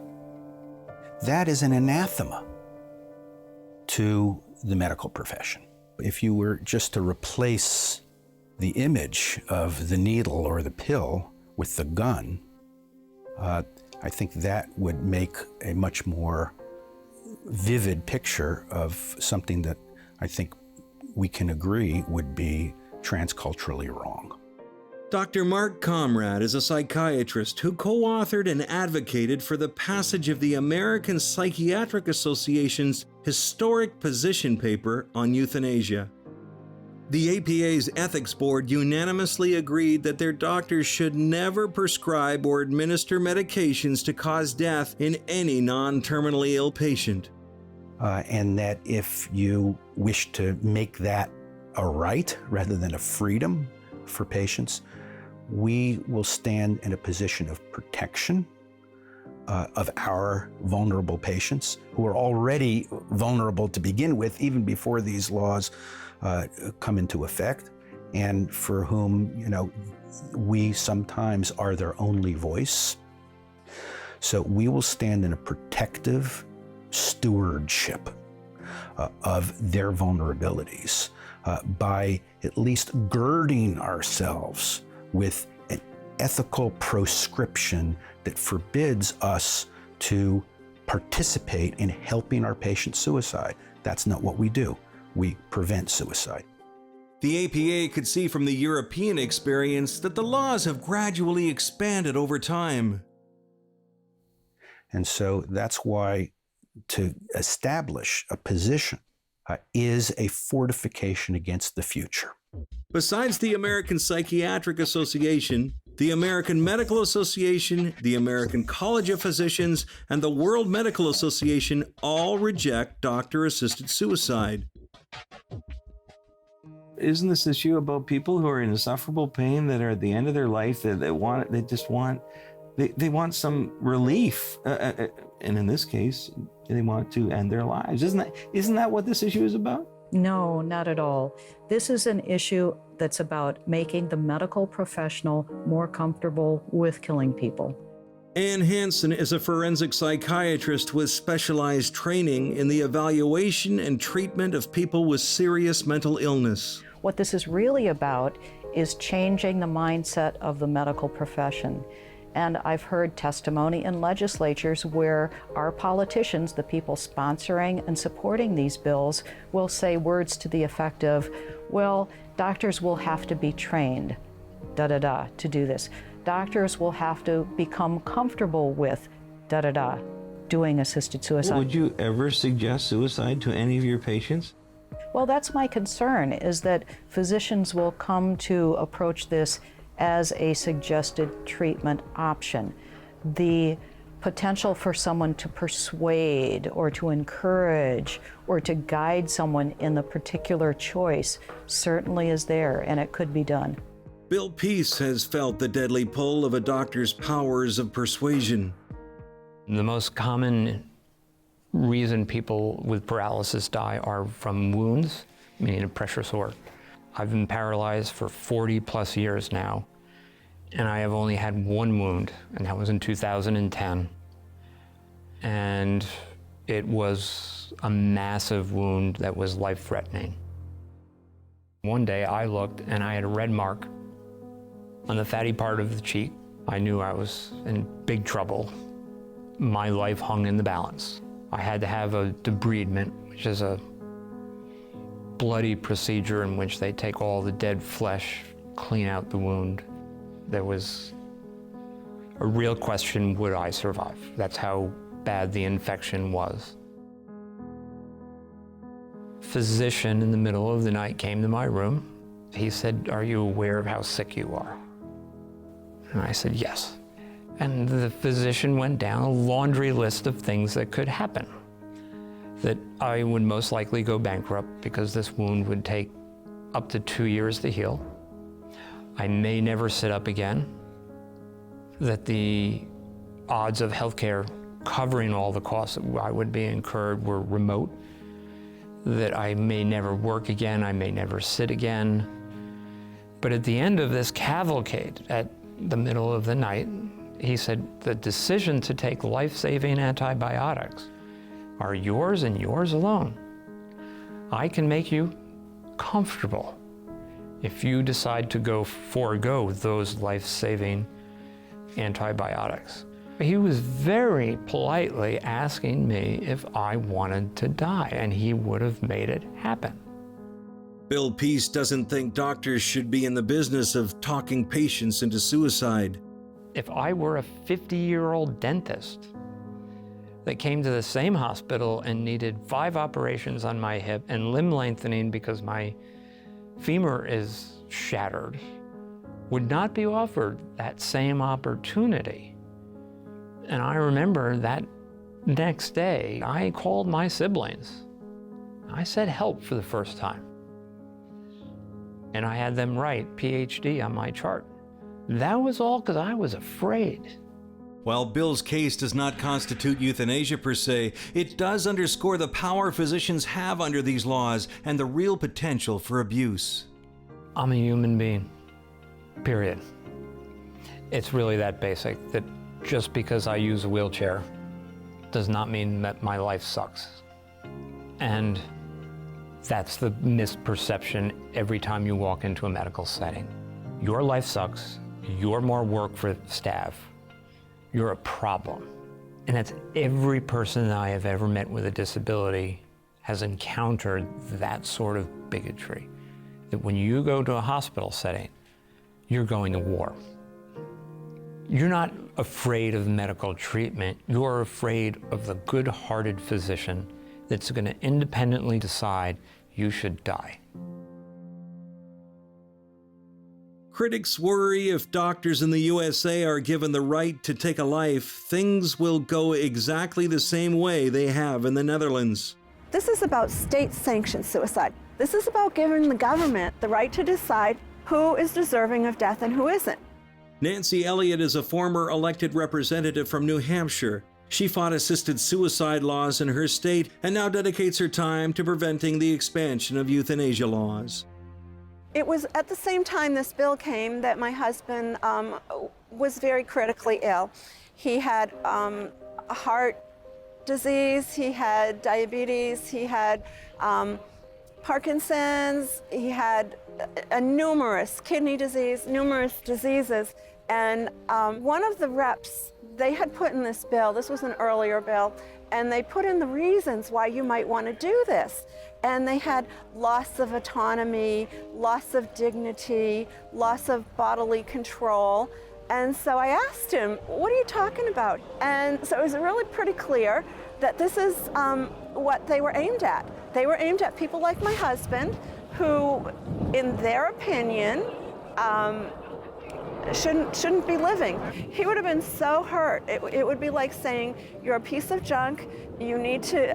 that is an anathema to the medical profession. If you were just to replace the image of the needle or the pill with the gun, I think that would make a much more vivid picture of something that I think we can agree would be transculturally wrong. Dr. Mark Comrade is a psychiatrist who co-authored and advocated for the passage of the American Psychiatric Association's historic position paper on euthanasia. The APA's ethics board unanimously agreed that their doctors should never prescribe or administer medications to cause death in any non-terminally ill patient. And that if you wish to make that a right rather than a freedom for patients, we will stand in a position of protection of our vulnerable patients, who are already vulnerable to begin with, even before these laws come into effect, and for whom, we sometimes are their only voice. So we will stand in a protective stewardship of their vulnerabilities by at least girding ourselves with an ethical proscription that forbids us to participate in helping our patients suicide. That's not what we do. We prevent suicide. The APA could see from the European experience that the laws have gradually expanded over time. And so that's why to establish a position is a fortification against the future. Besides the American Psychiatric Association, the American Medical Association, the American College of Physicians, and the World Medical Association all reject doctor-assisted suicide. Isn't this issue about people who are in insufferable pain, that are at the end of their life, that they want some relief, and in this case, they want to end their lives. Isn't that what this issue is about? No, not at all. This is an issue that's about making the medical professional more comfortable with killing people. Ann Hansen is a forensic psychiatrist with specialized training in the evaluation and treatment of people with serious mental illness. What this is really about is changing the mindset of the medical profession. And I've heard testimony in legislatures where our politicians, the people sponsoring and supporting these bills, will say words to the effect of, well, doctors will have to be trained, to do this. Doctors will have to become comfortable with, doing assisted suicide. Would you ever suggest suicide to any of your patients? Well, that's my concern, is that physicians will come to approach this as a suggested treatment option. The potential for someone to persuade or to encourage or to guide someone in the particular choice certainly is there, and it could be done. Bill Peace has felt the deadly pull of a doctor's powers of persuasion. The most common reason people with paralysis die are from wounds, meaning a pressure sore. I've been paralyzed for 40 plus years now, and I have only had one wound, and that was in 2010. And it was a massive wound that was life-threatening. One day I looked and I had a red mark on the fatty part of the cheek. I knew I was in big trouble. My life hung in the balance. I had to have a debridement, which is a bloody procedure in which they take all the dead flesh, clean out the wound. There was a real question, would I survive? That's how bad the infection was. A physician in the middle of the night came to my room. He said, "Are you aware of how sick you are?" And I said, "Yes." And the physician went down a laundry list of things that could happen. That I would most likely go bankrupt because this wound would take up to 2 years to heal. I may never sit up again. That the odds of healthcare covering all the costs that I would be incurred were remote. That I may never work again, I may never sit again. But at the end of this cavalcade, at the middle of the night, he said, the decision to take life-saving antibiotics are yours and yours alone. I can make you comfortable if you decide to forego those life-saving antibiotics. He was very politely asking me if I wanted to die, and he would have made it happen. Bill Peace doesn't think doctors should be in the business of talking patients into suicide. If I were a 50-year-old dentist that came to the same hospital and needed 5 operations on my hip and limb lengthening because my femur is shattered, would not be offered that same opportunity. And I remember that next day, I called my siblings. I said help for the first time. And I had them write PhD on my chart. That was all because I was afraid. While Bill's case does not constitute euthanasia per se, it does underscore the power physicians have under these laws and the real potential for abuse. I'm a human being, period. It's really that basic, that just because I use a wheelchair does not mean that my life sucks. And that's the misperception every time you walk into a medical setting. Your life sucks, you're more work for staff, you're a problem. And that's every person I have ever met with a disability has encountered that sort of bigotry. That when you go to a hospital setting, you're going to war. You're not afraid of medical treatment, you're afraid of the good-hearted physician that's going to independently decide you should die. Critics worry if doctors in the USA are given the right to take a life, things will go exactly the same way they have in the Netherlands. This is about state-sanctioned suicide. This is about giving the government the right to decide who is deserving of death and who isn't. Nancy Elliott is a former elected representative from New Hampshire. She fought assisted suicide laws in her state and now dedicates her time to preventing the expansion of euthanasia laws. It was at the same time this bill came that my husband was very critically ill. He had a heart disease, he had diabetes, he had Parkinson's, he had numerous kidney disease, numerous diseases. And one of the reps, they had put in this bill, this was an earlier bill, and they put in the reasons why you might want to do this. And they had loss of autonomy, loss of dignity, loss of bodily control. And so I asked him, what are you talking about? And so it was really pretty clear that this is what they were aimed at. They were aimed at people like my husband, who, in their opinion, shouldn't be living. He would have been so hurt. It would be like saying, you're a piece of junk, you need to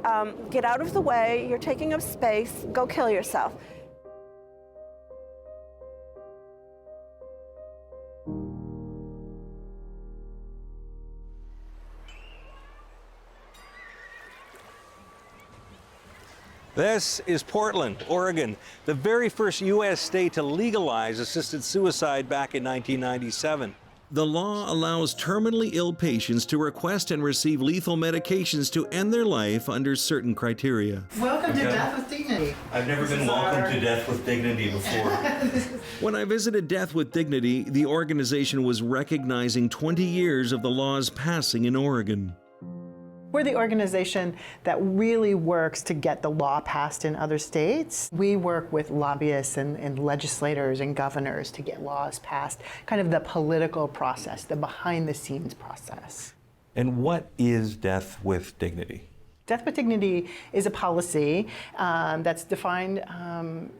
get out of the way, you're taking up space, go kill yourself. This is Portland, Oregon, the very first U.S. state to legalize assisted suicide back in 1997. The law allows terminally ill patients to request and receive lethal medications to end their life under certain criteria. Welcome to Death with Dignity. I've never been welcomed to Death with Dignity before. When I visited Death with Dignity, the organization was recognizing 20 years of the law's passing in Oregon. We're the organization that really works to get the law passed in other states. We work with lobbyists and legislators and governors to get laws passed, kind of the political process, the behind-the-scenes process. And what is Death with Dignity? Death with Dignity is a policy that's defined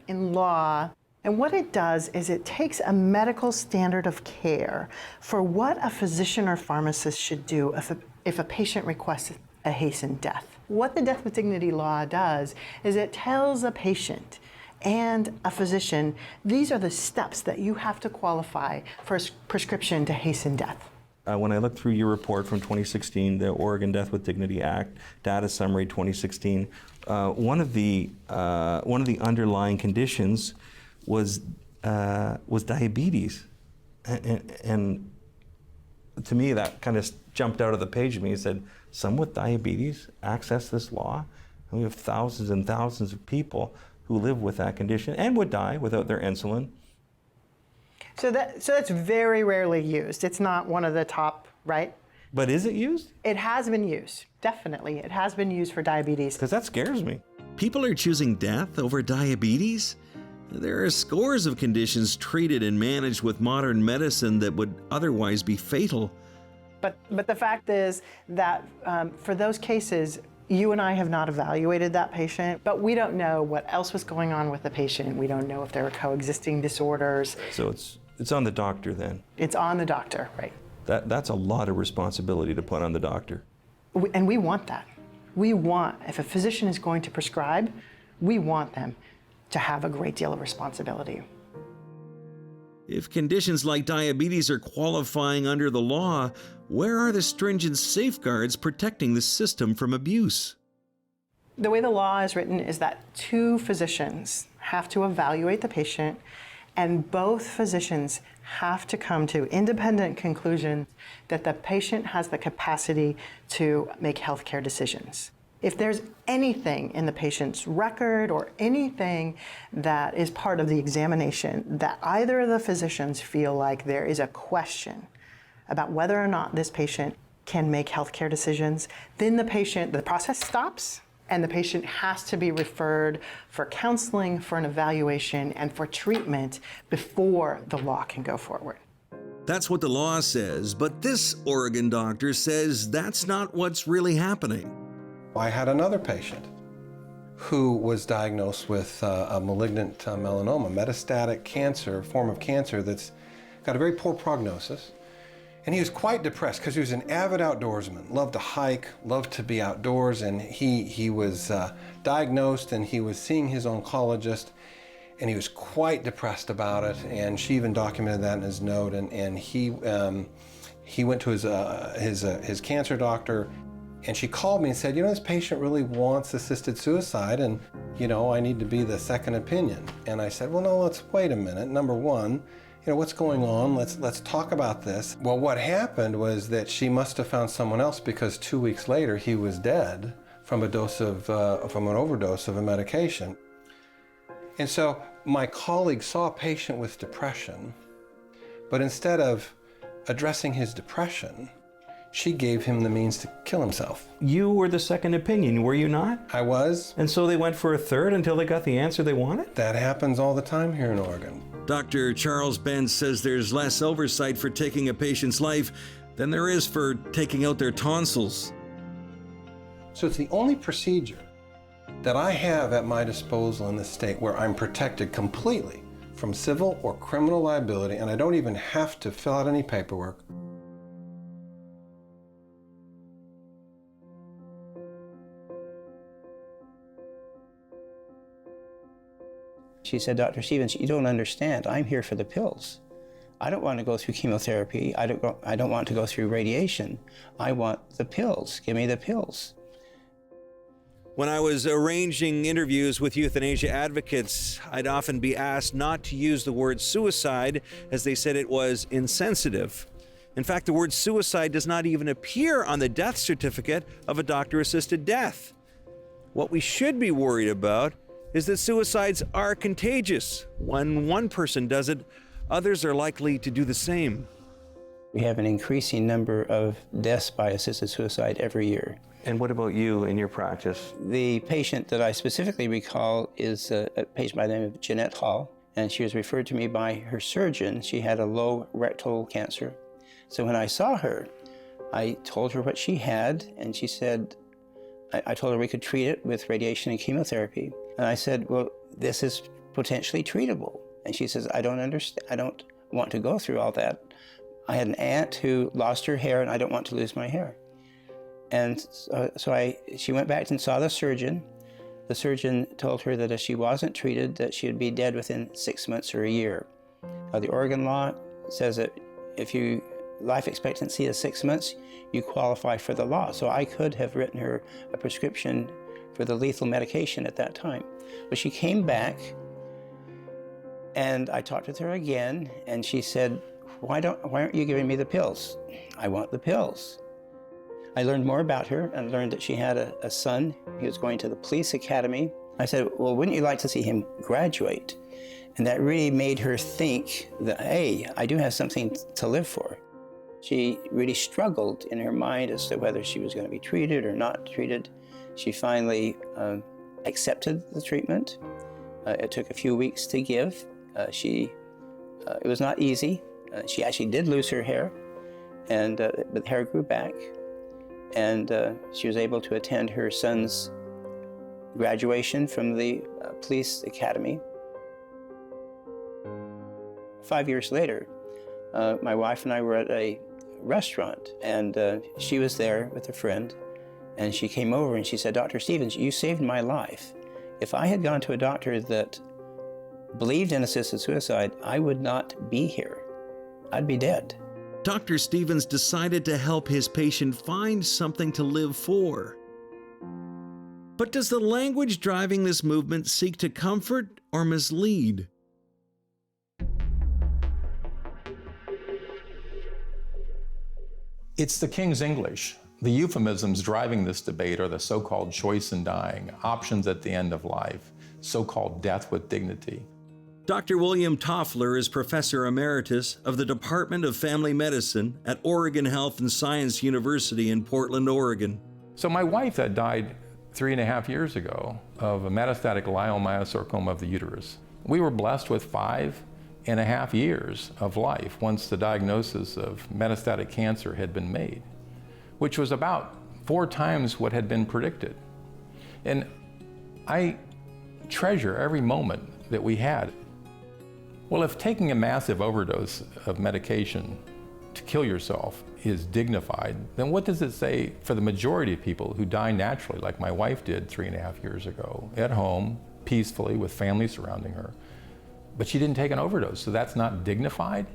in law. And what it does is it takes a medical standard of care for what a physician or pharmacist should do if a patient requests a hastened death. What the Death with Dignity law does is it tells a patient and a physician, these are the steps that you have to qualify for a prescription to hasten death. When I looked through your report from 2016, the Oregon Death with Dignity Act, Data Summary 2016, one of the underlying conditions was diabetes, and to me that kind of jumped out of the page of me and said, some with diabetes access this law? And we have thousands and thousands of people who live with that condition and would die without their insulin. So that's very rarely used. It's not one of the top, right? But is it used? It has been used, definitely. It has been used for diabetes. Because that scares me. People are choosing death over diabetes? There are scores of conditions treated and managed with modern medicine that would otherwise be fatal. But the fact is that for those cases, you and I have not evaluated that patient, but we don't know what else was going on with the patient. We don't know if there were coexisting disorders. So it's on the doctor then? It's on the doctor, right. That's a lot of responsibility to put on the doctor. And we want that. We want, if a physician is going to prescribe, we want them to have a great deal of responsibility. If conditions like diabetes are qualifying under the law, where are the stringent safeguards protecting the system from abuse? The way the law is written is that two physicians have to evaluate the patient, and both physicians have to come to independent conclusion that the patient has the capacity to make healthcare decisions. If there's anything in the patient's record or anything that is part of the examination that either of the physicians feel like there is a question about whether or not this patient can make healthcare decisions, then the process stops, and the patient has to be referred for counseling, for an evaluation, and for treatment before the law can go forward. That's what the law says, but this Oregon doctor says that's not what's really happening. I had another patient who was diagnosed with a malignant melanoma, metastatic cancer, form of cancer that's got a very poor prognosis. And he was quite depressed because he was an avid outdoorsman, loved to hike, loved to be outdoors, and he was diagnosed and he was seeing his oncologist, and he was quite depressed about it, and she even documented that in his note, and he went to his cancer doctor. And she called me and said, this patient really wants assisted suicide, and, I need to be the second opinion. And I said, well, no, let's wait a minute. Number one, what's going on? Let's talk about this. Well, what happened was that she must have found someone else, because 2 weeks later he was dead from an overdose of a medication. And so my colleague saw a patient with depression, but instead of addressing his depression, she gave him the means to kill himself. You were the second opinion, were you not? I was. And so they went for a third until they got the answer they wanted? That happens all the time here in Oregon. Dr. Charles Benz says there's less oversight for taking a patient's life than there is for taking out their tonsils. So it's the only procedure that I have at my disposal in this state where I'm protected completely from civil or criminal liability, and I don't even have to fill out any paperwork. She said, Dr. Stevens, you don't understand. I'm here for the pills. I don't want to go through chemotherapy. I don't want to go through radiation. I want the pills. Give me the pills. When I was arranging interviews with euthanasia advocates, I'd often be asked not to use the word suicide, as they said it was insensitive. In fact, the word suicide does not even appear on the death certificate of a doctor-assisted death. What we should be worried about is that suicides are contagious. When one person does it, others are likely to do the same. We have an increasing number of deaths by assisted suicide every year. And what about you in your practice? The patient that I specifically recall is a patient by the name of Jeanette Hall, and she was referred to me by her surgeon. She had a low rectal cancer. So when I saw her, I told her what she had, and she said, I told her we could treat it with radiation and chemotherapy. And I said, well, this is potentially treatable. And she says, I don't understand. I don't want to go through all that. I had an aunt who lost her hair, and I don't want to lose my hair. And she went back and saw the surgeon. The surgeon told her that if she wasn't treated, that she would be dead within 6 months or a year. The Oregon law says that if your life expectancy is 6 months, you qualify for the law. So I could have written her a prescription for the lethal medication at that time. But she came back, and I talked with her again, and she said, why aren't you giving me the pills? I want the pills. I learned more about her and learned that she had a son. He was going to the police academy. I said, well, wouldn't you like to see him graduate? And that really made her think that, hey, I do have something to live for. She really struggled in her mind as to whether she was going to be treated or not treated. She finally accepted the treatment. It took a few weeks to give. It was not easy. She actually did lose her hair, but the hair grew back. And she was able to attend her son's graduation from the police academy. 5 years later, my wife and I were at a restaurant, and she was there with a friend, and she came over and she said, Dr. Stevens, you saved my life. If I had gone to a doctor that believed in assisted suicide, I would not be here. I'd be dead. Dr. Stevens decided to help his patient find something to live for. But does the language driving this movement seek to comfort or mislead? It's the King's English. The euphemisms driving this debate are the so-called choice in dying, options at the end of life, so-called death with dignity. Dr. William Toffler is Professor Emeritus of the Department of Family Medicine at Oregon Health and Science University in Portland, Oregon. So my wife that died 3.5 years ago of a metastatic leiomyosarcoma of the uterus. We were blessed with 5.5 years of life once the diagnosis of metastatic cancer had been made, which was about 4 times what had been predicted. And I treasure every moment that we had. Well, if taking a massive overdose of medication to kill yourself is dignified, then what does it say for the majority of people who die naturally, like my wife did 3.5 years ago, at home, peacefully, with family surrounding her? But she didn't take an overdose, so that's not dignified?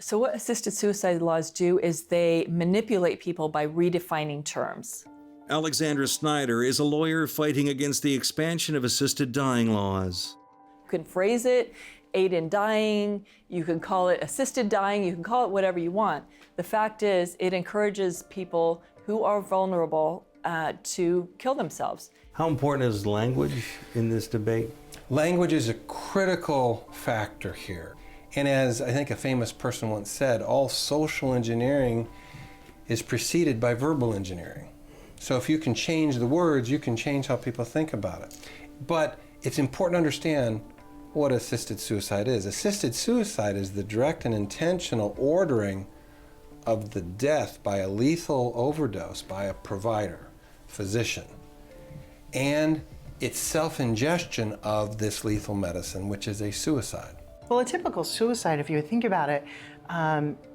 So what assisted suicide laws do is they manipulate people by redefining terms. Alexandra Snyder is a lawyer fighting against the expansion of assisted dying laws. You can phrase it aid in dying, you can call it assisted dying, you can call it whatever you want. The fact is, it encourages people who are vulnerable to kill themselves. How important is language in this debate? Language is a critical factor here. And as I think a famous person once said, all social engineering is preceded by verbal engineering. So if you can change the words, you can change how people think about it. But it's important to understand what assisted suicide is. Assisted suicide is the direct and intentional ordering of the death by a lethal overdose by a provider, physician. And it's self-ingestion of this lethal medicine, which is a suicide. Well, a typical suicide, if you think about it,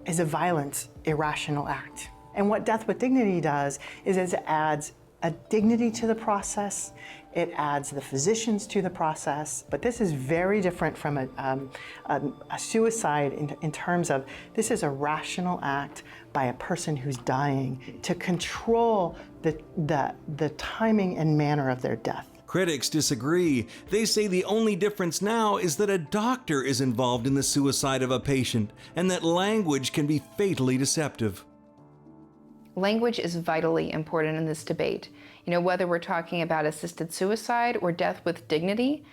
is a violent, irrational act. And what death with dignity does is it adds a dignity to the process, it adds the physicians to the process, but this is very different from a suicide in terms of this is a rational act by a person who's dying to control the timing and manner of their death. Critics disagree. They say the only difference now is that a doctor is involved in the suicide of a patient and that language can be fatally deceptive. Language is vitally important in this debate. You know, whether we're talking about assisted suicide or death with dignity,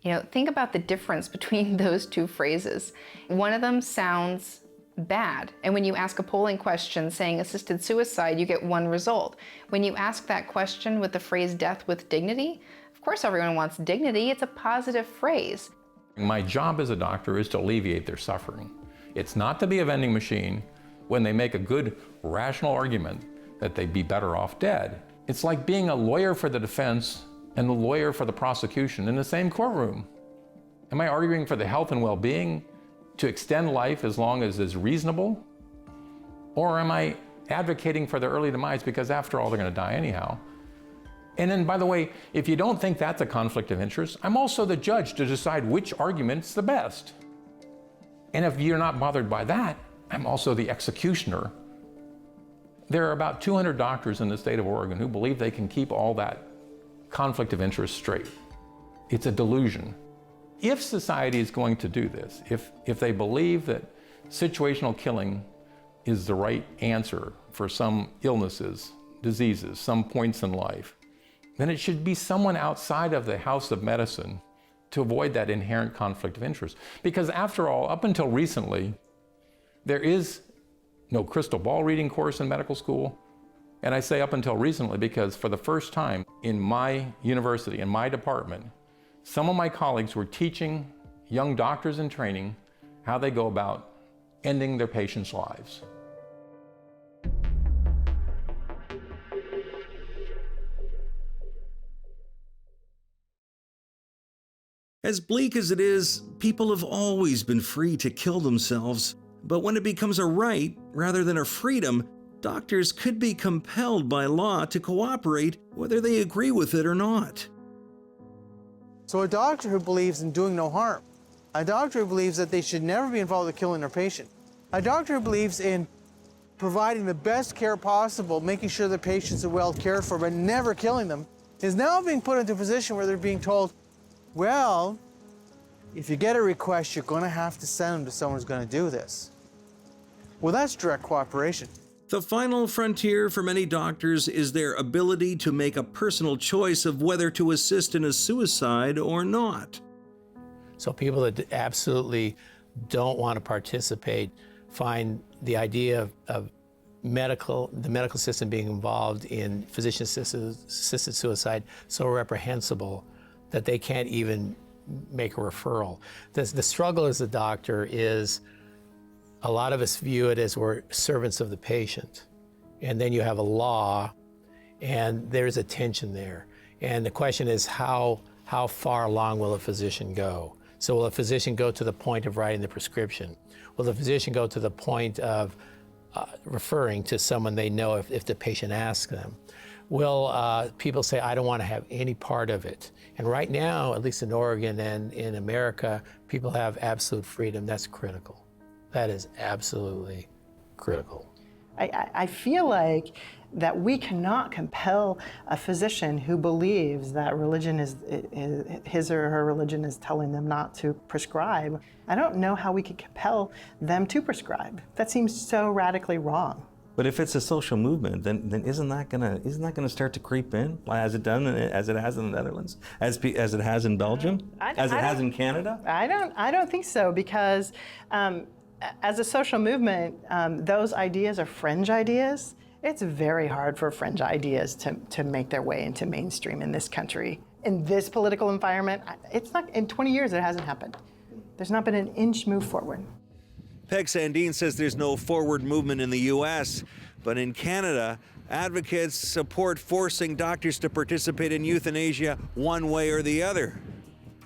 you know, think about the difference between those two phrases. One of them sounds bad, and when you ask a polling question saying assisted suicide, you get one result. When you ask that question with the phrase death with dignity, of course everyone wants dignity. It's a positive phrase. My job as a doctor is to alleviate their suffering. It's not to be a vending machine when they make a good, rational argument that they'd be better off dead. It's like being a lawyer for the defense and the lawyer for the prosecution in the same courtroom. Am I arguing for the health and well-being to extend life as long as is reasonable? Or am I advocating for their early demise because after all, they're gonna die anyhow? And then, by the way, if you don't think that's a conflict of interest, I'm also the judge to decide which argument's the best. And if you're not bothered by that, I'm also the executioner. There are about 200 doctors in the state of Oregon who believe they can keep all that conflict of interest straight. It's a delusion. If society is going to do this, if they believe that situational killing is the right answer for some illnesses, diseases, some points in life, then it should be someone outside of the house of medicine to avoid that inherent conflict of interest. Because after all, up until recently, there is no crystal ball reading course in medical school. And I say up until recently because for the first time in my university, in my department, some of my colleagues were teaching young doctors in training how they go about ending their patients' lives. As bleak as it is, people have always been free to kill themselves. But when it becomes a right rather than a freedom, doctors could be compelled by law to cooperate whether they agree with it or not. So a doctor who believes in doing no harm, a doctor who believes that they should never be involved with killing their patient, a doctor who believes in providing the best care possible, making sure the patients are well cared for, but never killing them, is now being put into a position where they're being told, well, if you get a request, you're going to have to send them to someone who's going to do this. Well, that's direct cooperation. The final frontier for many doctors is their ability to make a personal choice of whether to assist in a suicide or not. So people that absolutely don't want to participate find the idea of the medical system being involved in physician-assisted suicide so reprehensible that they can't even make a referral. The struggle as a doctor is a lot of us view it as we're servants of the patient. And then you have a law, and there's a tension there. And the question is how far along will a physician go? So will a physician go to the point of writing the prescription? Will the physician go to the point of referring to someone they know if the patient asks them? Will people say, I don't want to have any part of it? And right now, at least in Oregon and in America, people have absolute freedom. That's critical. That is absolutely critical. I feel like that we cannot compel a physician who believes that religion is his or her religion is telling them not to prescribe. I don't know how we could compel them to prescribe. That seems so radically wrong. But if it's a social movement, then isn't that gonna start to creep in, as it has in the Netherlands, as it has in Belgium, as it has in Canada? I don't think so, because as a social movement, those ideas are fringe ideas. It's very hard for fringe ideas to make their way into mainstream in this country. In this political environment, it's not, in 20 years it hasn't happened. There's not been an inch move forward. Peg Sandine says there's no forward movement in the U.S., but in Canada, advocates support forcing doctors to participate in euthanasia one way or the other.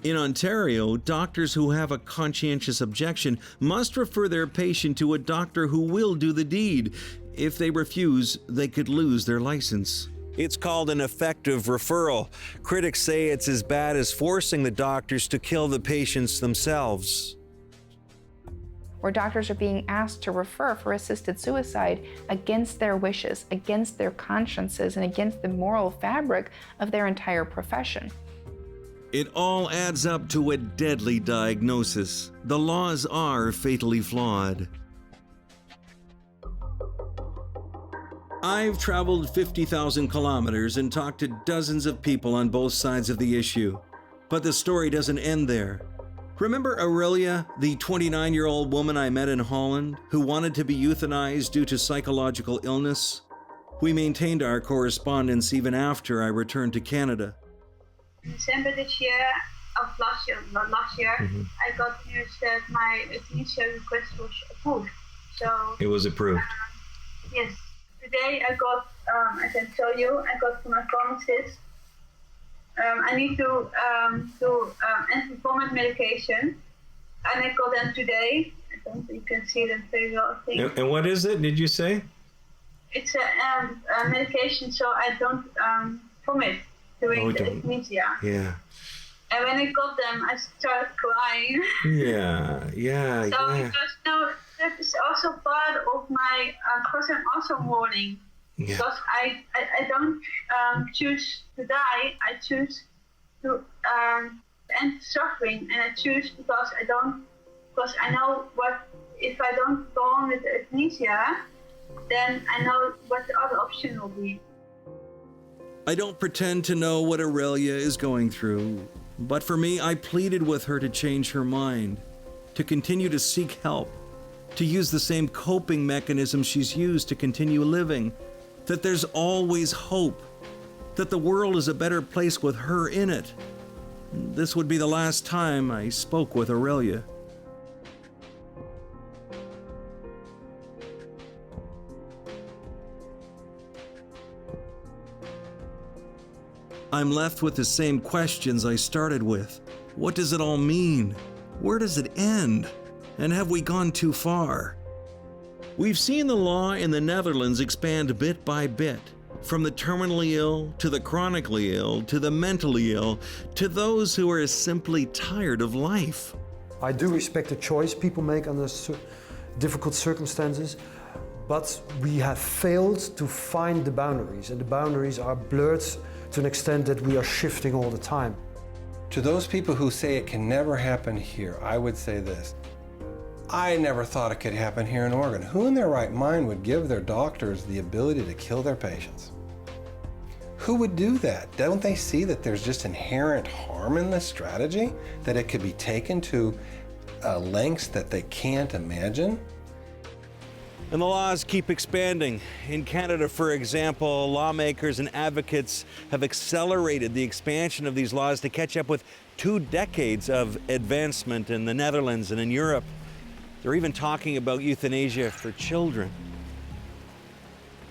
In Ontario, doctors who have a conscientious objection must refer their patient to a doctor who will do the deed. If they refuse, they could lose their license. It's called an effective referral. Critics say it's as bad as forcing the doctors to kill the patients themselves. Where doctors are being asked to refer for assisted suicide against their wishes, against their consciences, and against the moral fabric of their entire profession. It all adds up to a deadly diagnosis. The laws are fatally flawed. I've traveled 50,000 kilometers and talked to dozens of people on both sides of the issue. But the story doesn't end there. Remember Aurelia, the 29-year-old woman I met in Holland who wanted to be euthanized due to psychological illness? We maintained our correspondence even after I returned to Canada. In December this year, last year, I got news that my euthanasia request was approved. So it was approved. Yes. Today I got, I can tell you, I got from my pharmacist. I need to anti-vomit medication, and I got them today. I don't think you can see them very well, I think. And what is it, did you say? It's a medication so I don't vomit during the euthanasia. Yeah. And when I got them, I started crying. Yeah. So because no, that is also part of my, because I'm also mourning. Yeah. Because I don't choose to die, I choose to end suffering, and I choose because I know what, if I don't go on with the euthanasia, then I know what the other option will be. I don't pretend to know what Aurelia is going through, but for me, I pleaded with her to change her mind, to continue to seek help, to use the same coping mechanism she's used to continue living, that there's always hope, that the world is a better place with her in it. This would be the last time I spoke with Aurelia. I'm left with the same questions I started with. What does it all mean? Where does it end? And have we gone too far? We've seen the law in the Netherlands expand bit by bit, from the terminally ill to the chronically ill to the mentally ill to those who are simply tired of life. I do respect the choice people make under difficult circumstances, but we have failed to find the boundaries, and the boundaries are blurred to an extent that we are shifting all the time. To those people who say it can never happen here, I would say this. I never thought it could happen here in Oregon. Who in their right mind would give their doctors the ability to kill their patients? Who would do that? Don't they see that there's just inherent harm in this strategy? That it could be taken to lengths that they can't imagine? And the laws keep expanding. In Canada, for example, lawmakers and advocates have accelerated the expansion of these laws to catch up with 2 decades of advancement in the Netherlands and in Europe. They're even talking about euthanasia for children.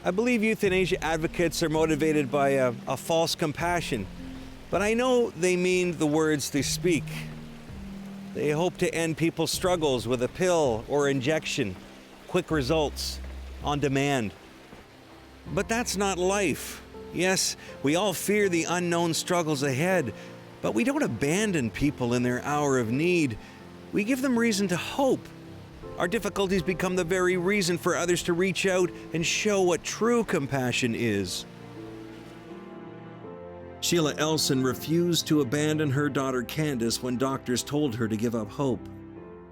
I believe euthanasia advocates are motivated by a false compassion, but I know they mean the words they speak. They hope to end people's struggles with a pill or injection, quick results, on demand. But that's not life. Yes, we all fear the unknown struggles ahead, but we don't abandon people in their hour of need. We give them reason to hope. Our difficulties become the very reason for others to reach out and show what true compassion is. Sheila Elson refused to abandon her daughter Candace when doctors told her to give up hope.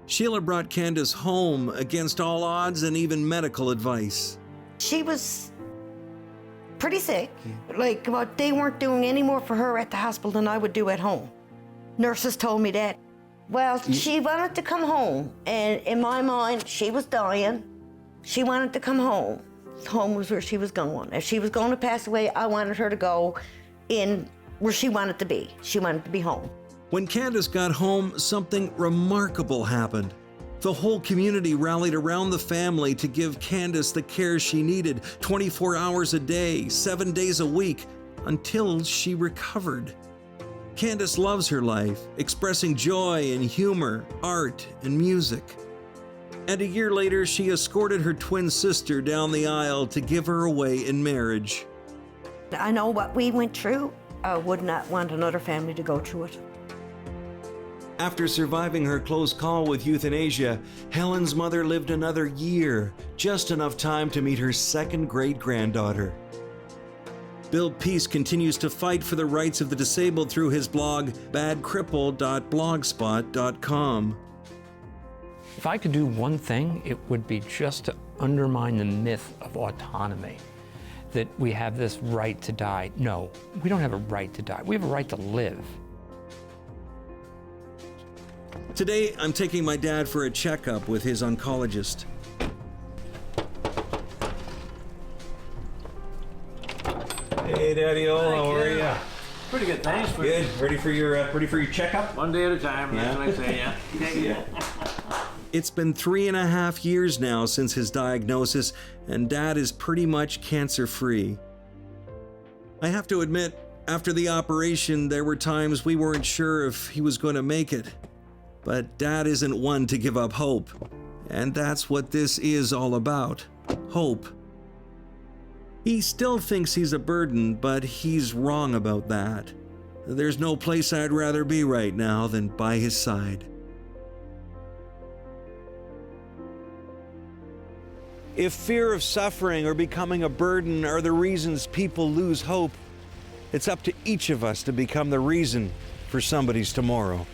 Sheila brought Candace home against all odds and even medical advice. She was pretty sick. But they weren't doing any more for her at the hospital than I would do at home. Nurses told me that. Well, she wanted to come home, and in my mind, she was dying. She wanted to come home. Home was where she was going. If she was going to pass away, I wanted her to go in where she wanted to be. She wanted to be home. When Candace got home, something remarkable happened. The whole community rallied around the family to give Candace the care she needed, 24 hours a day, 7 days a week, until she recovered. Candace loves her life, expressing joy and humor, art and music. And a year later, she escorted her twin sister down the aisle to give her away in marriage. I know what we went through. I would not want another family to go through it. After surviving her close call with euthanasia, Helen's mother lived another year, just enough time to meet her second great-granddaughter. Build Peace continues to fight for the rights of the disabled through his blog, badcripple.blogspot.com. If I could do one thing, it would be just to undermine the myth of autonomy, that we have this right to die. No, we don't have a right to die. We have a right to live. Today, I'm taking my dad for a checkup with his oncologist. Hey, Daddy-o, how are you? Pretty good, thanks. Good. Ready for your checkup? One day at a time, as I say, yeah. Yeah. It's been 3.5 years now since his diagnosis, and Dad is pretty much cancer-free. I have to admit, after the operation, there were times we weren't sure if he was going to make it. But Dad isn't one to give up hope, and that's what this is all about, hope. He still thinks he's a burden, but he's wrong about that. There's no place I'd rather be right now than by his side. If fear of suffering or becoming a burden are the reasons people lose hope, it's up to each of us to become the reason for somebody's tomorrow.